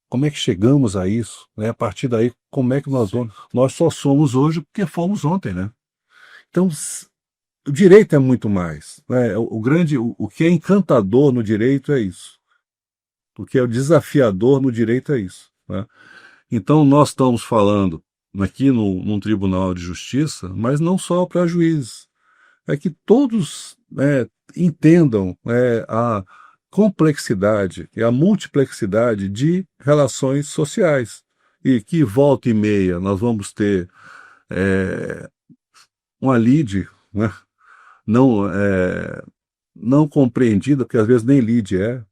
B: Como é que chegamos a isso? Né? A partir daí, como é que nós vamos? Nós só somos hoje porque fomos ontem, né? Então, o direito é muito mais. Né? O que é encantador no direito é isso. O que é desafiador no direito é isso. Né? Então, nós estamos falando aqui num tribunal de justiça, mas não só para juízes. É que todos entendam a complexidade e a multiplexidade de relações sociais. E que volta e meia nós vamos ter uma lide, né? Não compreendida, porque às vezes nem lide né?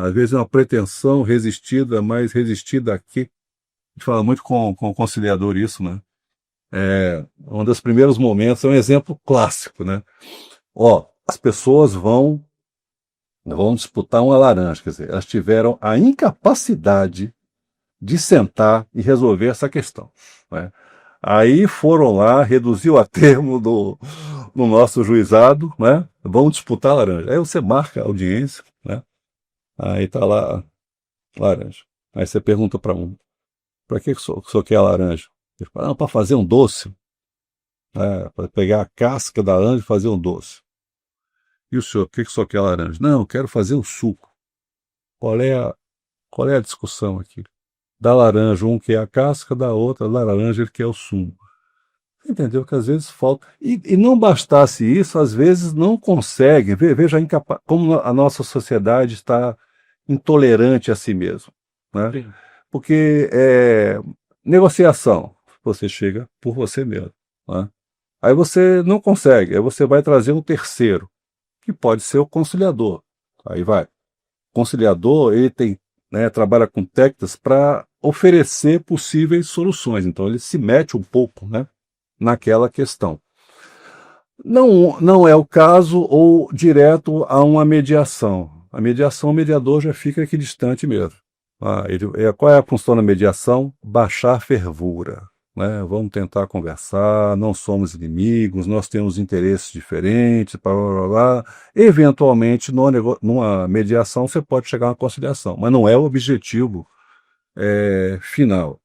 B: Às vezes é uma pretensão resistida, mas resistida aqui. A gente fala muito com o conciliador isso, né? Um dos primeiros momentos, é um exemplo clássico, né? As pessoas vão disputar uma laranja, quer dizer, elas tiveram a incapacidade de sentar e resolver essa questão. Né? Aí foram lá, reduziu a termo no nosso juizado, né? Vão disputar a laranja. Aí você marca a audiência, né? Aí tá lá, laranja. Aí você pergunta para para que o senhor quer a laranja? Ele fala, não, para fazer um doce. Para pegar a casca da laranja e fazer um doce. E o senhor, o que o senhor quer a laranja? Não, eu quero fazer um suco. Qual é a discussão aqui? Da laranja, um quer a casca, da outra, da laranja, ele quer o sumo. Entendeu? Que às vezes falta. E não bastasse isso, às vezes não consegue. Veja como a nossa sociedade está intolerante a si mesmo. Né? Porque negociação, você chega por você mesmo. Né? Aí você não consegue, aí você vai trazer um terceiro, que pode ser o conciliador. Aí vai. O conciliador, ele trabalha com técnicas para oferecer possíveis soluções. Então ele se mete um pouco, né, naquela questão. Não é o caso ou direto a uma mediação. A mediação, o mediador já fica aqui distante mesmo. Qual é a função da mediação? Baixar fervura. Né? Vamos tentar conversar, não somos inimigos, nós temos interesses diferentes, blá, blá, blá. Eventualmente, numa mediação, você pode chegar a uma conciliação, mas não é o objetivo final.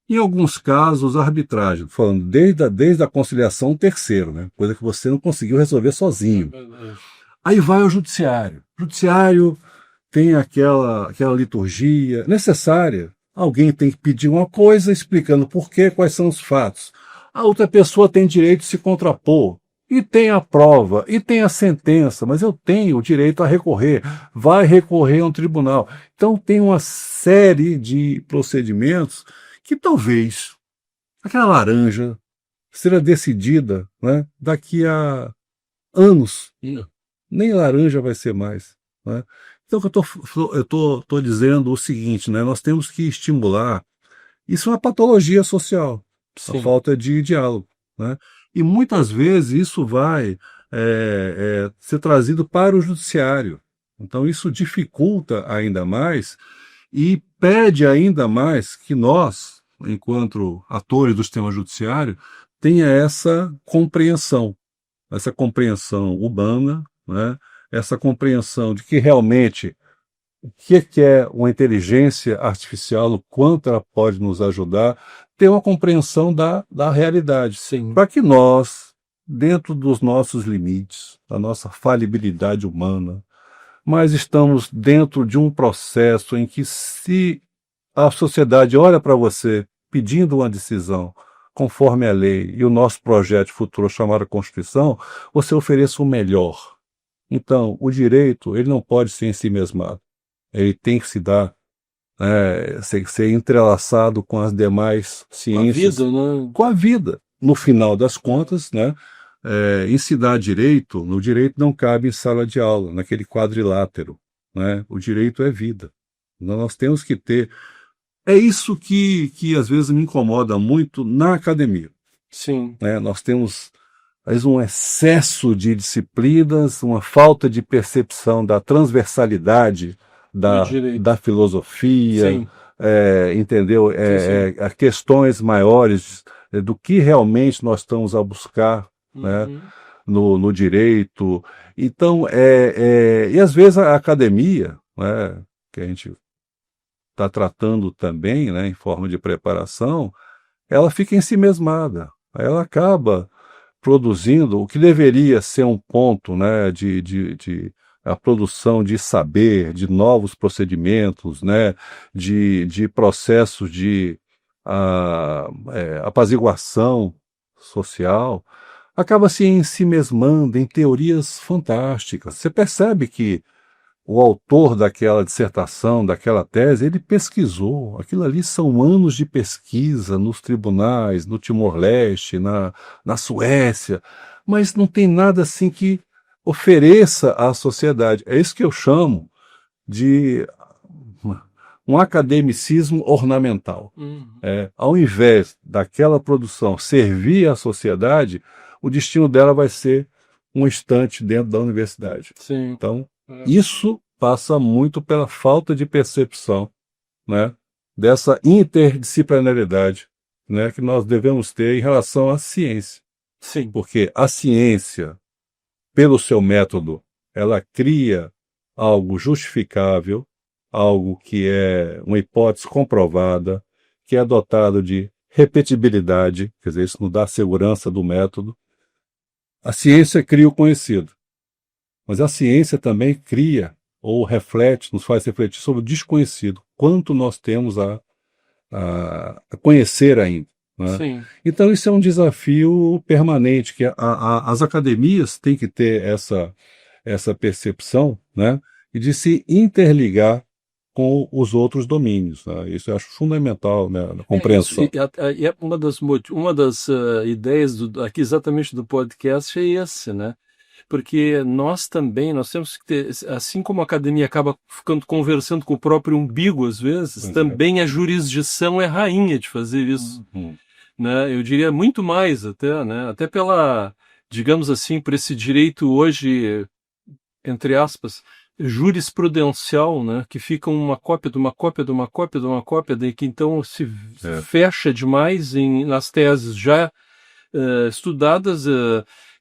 B: Em alguns casos, a arbitragem, falando desde a conciliação, terceiro, né? Coisa que você não conseguiu resolver sozinho. Aí vai ao judiciário. O judiciário tem aquela liturgia necessária. Alguém tem que pedir uma coisa explicando por quê, quais são os fatos. A outra pessoa tem direito de se contrapor. E tem a prova, e tem a sentença, mas eu tenho o direito a recorrer. Vai recorrer a um tribunal. Então tem uma série de procedimentos que talvez aquela laranja será decidida, né, daqui a anos. Nem laranja vai ser mais, né? Então, eu tô dizendo o seguinte, né? Nós temos que estimular. Isso é uma patologia social, a
A: Sim.
B: falta de diálogo, né? E muitas vezes isso vai ser trazido para o judiciário. Então, isso dificulta ainda mais e pede ainda mais que nós, enquanto atores do sistema judiciário, tenha essa compreensão humana, né? Essa compreensão de que realmente o que é uma inteligência artificial, o quanto ela pode nos ajudar, ter uma compreensão da realidade.
A: Sim.
B: Para que nós, dentro dos nossos limites, da nossa falibilidade humana, mas estamos dentro de um processo em que, se a sociedade olha para você pedindo uma decisão conforme a lei e o nosso projeto futuro chamado Constituição, você ofereça o melhor. Então, o direito, ele não pode ser em si mesmado. Ele tem que se dar, ser entrelaçado com as demais ciências.
A: Com a vida, né?
B: Com a vida. No final das contas, né, ensinar direito, no direito não cabe em sala de aula, naquele quadrilátero, né? O direito é vida. Nós temos que ter. É isso que às vezes me incomoda muito na academia.
A: Sim.
B: Né? Nós temos às vezes um excesso de disciplinas, uma falta de percepção da transversalidade da filosofia,
A: Sim.
B: entendeu?
A: Sim.
B: Questões maiores do que realmente nós estamos a buscar, né? No direito. Então, e às vezes a academia, né, que a gente está tratando também, né, em forma de preparação, ela fica ensimesmada. Ela acaba produzindo o que deveria ser um ponto, né, de a produção de saber, de novos procedimentos, né, de processos de apaziguação social, acaba se ensimesmando em teorias fantásticas. Você percebe que o autor daquela dissertação, daquela tese, ele pesquisou. Aquilo ali são anos de pesquisa nos tribunais, no Timor-Leste, na Suécia, mas não tem nada assim que ofereça à sociedade. É isso que eu chamo de um academicismo ornamental. Ao invés daquela produção servir à sociedade, o destino dela vai ser um estante dentro da universidade.
A: Sim.
B: Então, isso passa muito pela falta de percepção, né, dessa interdisciplinaridade, né, que nós devemos ter em relação à ciência.
A: Sim.
B: Porque a ciência, pelo seu método, ela cria algo justificável, algo que é uma hipótese comprovada, que é dotado de repetibilidade, quer dizer, isso não dá segurança do método. A ciência cria o conhecido. Mas a ciência também cria, ou reflete, nos faz refletir sobre o desconhecido, quanto nós temos a conhecer ainda. Né?
A: Sim.
B: Então isso é um desafio permanente, que as academias têm que ter essa percepção, né, e de se interligar com os outros domínios. Né? Isso eu acho fundamental, né, na compreensão.
A: E uma das ideias aqui exatamente do podcast é esse, né? Porque nós temos que ter, assim como a academia acaba ficando conversando com o próprio umbigo às vezes, também a jurisdição é rainha de fazer isso. Né? Eu diria muito mais até, né? Até pela, digamos assim, por esse direito hoje, entre aspas, jurisprudencial, né? Que fica uma cópia de uma cópia de uma cópia de uma cópia, daí que então se fecha demais nas teses já estudadas,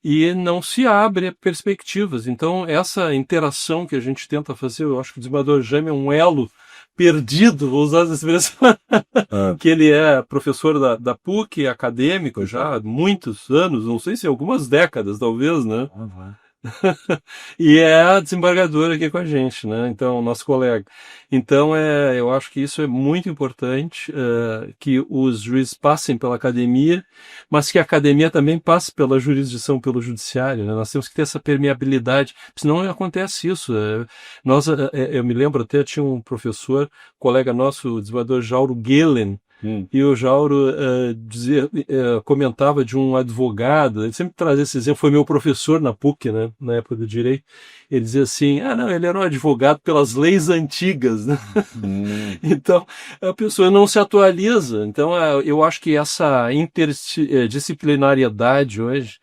A: e não se abre perspectivas. Então, essa interação que a gente tenta fazer, eu acho que o desembargador Jaime é um elo perdido, vou usar essa expressão, que ele é professor da PUC, acadêmico já há muitos anos, não sei se algumas décadas, talvez, né? E é a desembargadora aqui com a gente, né? Então, nosso colega. Então, eu acho que isso é muito importante, que os juízes passem pela academia, mas que a academia também passe pela jurisdição, pelo judiciário, né? Nós temos que ter essa permeabilidade, senão acontece isso. Eu me lembro até, tinha um professor, colega nosso, o desembargador Jauro Guelen, e o Jauro comentava de um advogado, ele sempre trazia esse exemplo, foi meu professor na PUC, né, na época do direito, ele dizia assim, não, ele era um advogado pelas leis antigas, né? Então, a pessoa não se atualiza. Então, eu acho que essa interdisciplinariedade hoje,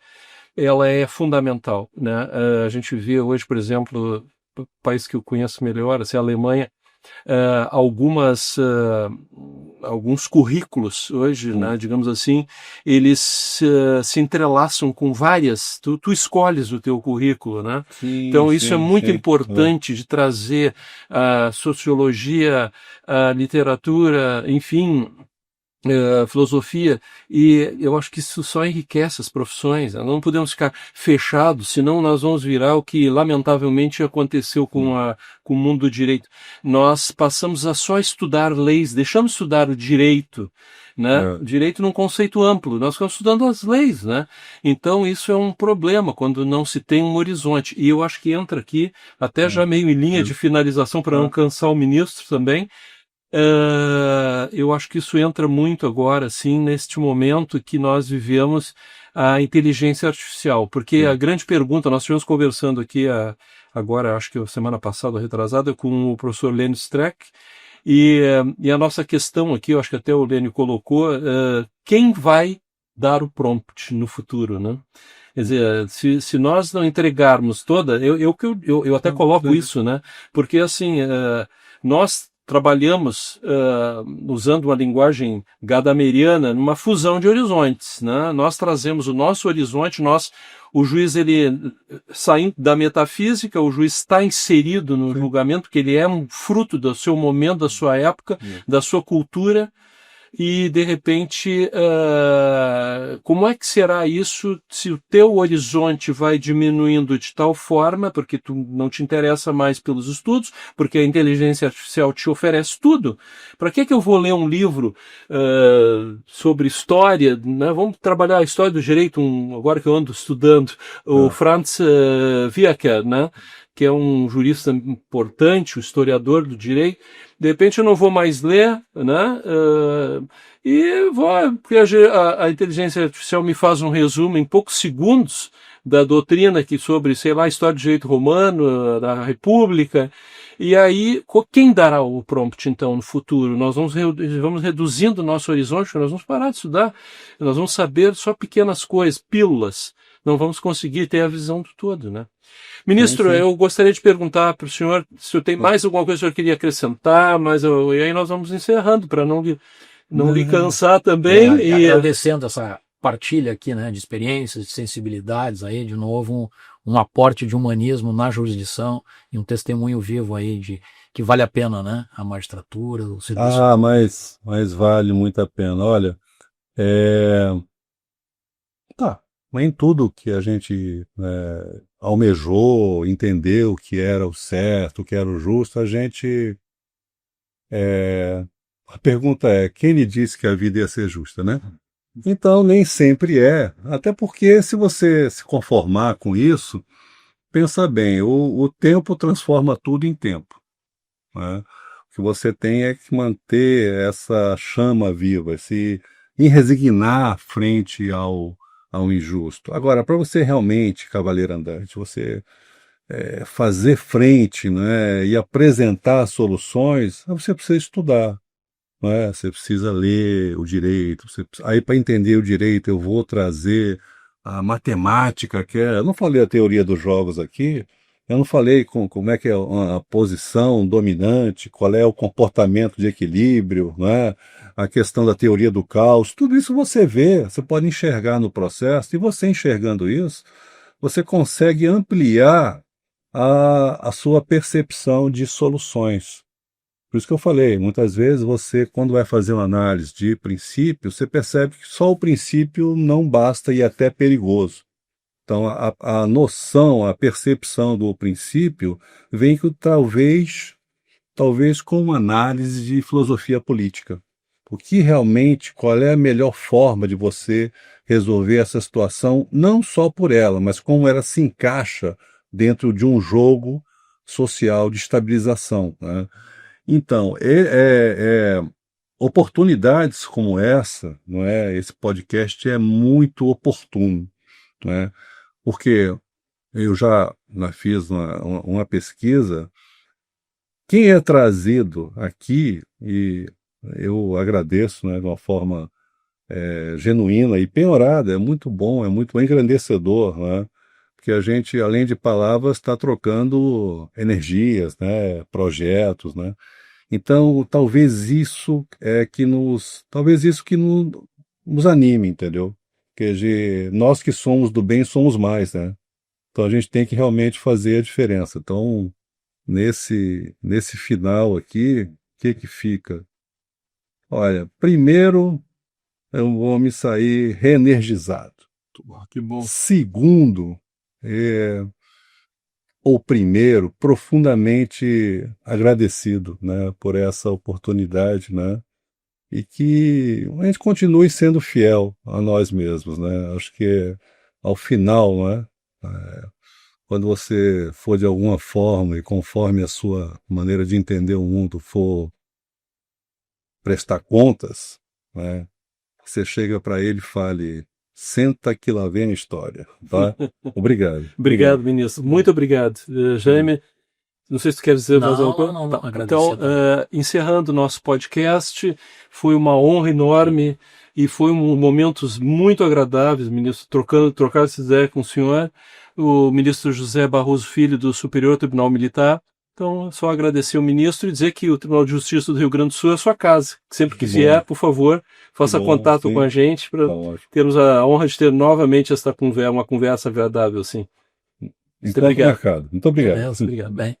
A: ela é fundamental, né? A gente vê hoje, por exemplo, o país que eu conheço melhor, assim, a Alemanha, alguns currículos hoje, né, digamos assim, eles se entrelaçam com várias, tu escolhes o teu currículo, né?
B: Sim,
A: Então isso é
B: sim,
A: muito
B: sim.
A: importante de trazer a sociologia, a literatura, enfim, filosofia, e eu acho que isso só enriquece as profissões. Nós não podemos ficar fechados, senão nós vamos virar o que lamentavelmente aconteceu com o mundo do direito. Nós passamos a só estudar leis, deixamos de estudar o direito, né? O direito num conceito amplo, nós ficamos estudando as leis, né? Então isso é um problema quando não se tem um horizonte. E eu acho que entra aqui, até já meio em linha de finalização para não cansar o ministro também. Eu acho que isso entra muito agora, sim, neste momento que nós vivemos a inteligência artificial, porque a grande pergunta, nós estivemos conversando aqui agora, acho que a semana passada, retrasada, com o professor Lênio Streck, e a nossa questão aqui, eu acho que até o Lênio colocou, quem vai dar o prompt no futuro, né? Quer dizer, se nós não entregarmos toda, eu até coloco isso, né? Porque assim, nós trabalhamos usando uma linguagem gadameriana numa fusão de horizontes, né? Nós trazemos o nosso horizonte, o juiz, ele saindo da metafísica, o juiz está inserido no julgamento, porque ele é um fruto do seu momento, da sua época, da sua cultura. E, de repente, como é que será isso se o teu horizonte vai diminuindo de tal forma, porque tu não te interessa mais pelos estudos, porque a inteligência artificial te oferece tudo? Para que eu vou ler um livro sobre história, né? Vamos trabalhar a história do direito, agora que eu ando estudando, o Franz Viaker, né? Que é um jurista importante, um historiador do direito. De repente eu não vou mais ler, né? E vou, porque a inteligência artificial me faz um resumo em poucos segundos da doutrina aqui sobre, sei lá, a história do direito romano, da República. E aí, quem dará o prompt, então, no futuro? Nós vamos reduzindo o nosso horizonte, nós vamos parar de estudar, nós vamos saber só pequenas coisas, pílulas. Não vamos conseguir ter a visão do todo, né? Ministro,
B: Sim.
A: eu gostaria de perguntar para o senhor se tem mais alguma coisa que o senhor queria acrescentar, e aí nós vamos encerrando para não lhe cansar também.
C: Agradecendo essa partilha aqui, né, de experiências, de sensibilidades aí, de novo um aporte de humanismo na jurisdição e um testemunho vivo aí de que vale a pena, né, a magistratura, o serviço.
B: Mas vale muito a pena. Olha, nem tudo que a gente almejou, entendeu o que era o certo, o que era o justo, a pergunta é, quem lhe disse que a vida ia ser justa, né? Então, nem sempre é, até porque se você se conformar com isso, pensa bem, o tempo transforma tudo em tempo, né? O que você tem é que manter essa chama viva, se resignar frente ao injusto. Agora, para você realmente, cavaleiro andante, você fazer frente, né, e apresentar soluções, você precisa estudar. Você precisa ler o direito. Aí, para entender o direito, eu vou trazer a matemática, eu não falei a teoria dos jogos aqui, eu não falei como é que é a posição dominante, qual é o comportamento de equilíbrio, a questão da teoria do caos, tudo isso você vê, você pode enxergar no processo, e você enxergando isso, você consegue ampliar a sua percepção de soluções. Por isso que eu falei, muitas vezes você, quando vai fazer uma análise de princípio, você percebe que só o princípio não basta e é até perigoso. Então, a noção, a percepção do princípio vem que talvez com uma análise de filosofia política. O que realmente, qual é a melhor forma de você resolver essa situação, não só por ela, mas como ela se encaixa dentro de um jogo social de estabilização, né? Então, oportunidades como essa, não é? Esse podcast é muito oportuno, não é? Porque eu já fiz uma pesquisa. Quem é trazido aqui, e eu agradeço, né, de uma forma genuína e penhorada, é muito bom, é muito engrandecedor, né? Porque a gente, além de palavras, está trocando energias, né, projetos, né? Então, talvez isso que nos anime, entendeu? Porque nós que somos do bem somos mais, né? Então a gente tem que realmente fazer a diferença. Então, nesse final aqui, o que fica? Olha, primeiro, eu vou me sair reenergizado.
A: Que bom.
B: Segundo, ou primeiro, profundamente agradecido, né, por essa oportunidade, né, e que a gente continue sendo fiel a nós mesmos, né. Acho que ao final, né, quando você for de alguma forma e conforme a sua maneira de entender o mundo for prestar contas, né, você chega para ele e fale: senta que lá vem a história, tá? Obrigado.
A: Obrigado, ministro. Muito obrigado. Jaime, não sei se tu quer dizer mais alguma coisa.
C: Não,
A: Então,
C: agradecer.
A: encerrando o nosso podcast, foi uma honra enorme e foi momentos muito agradáveis, ministro, trocar essa ideia com o senhor, o ministro José Barroso Filho, do Superior Tribunal Militar. Então, é só agradecer ao ministro e dizer que o Tribunal de Justiça do Rio Grande do Sul é a sua casa. Sempre que vier, por favor, faça contato com a gente para termos a honra de ter novamente uma conversa agradável, assim.
B: Muito obrigado. Muito obrigado.
C: Beleza, obrigado. Bem.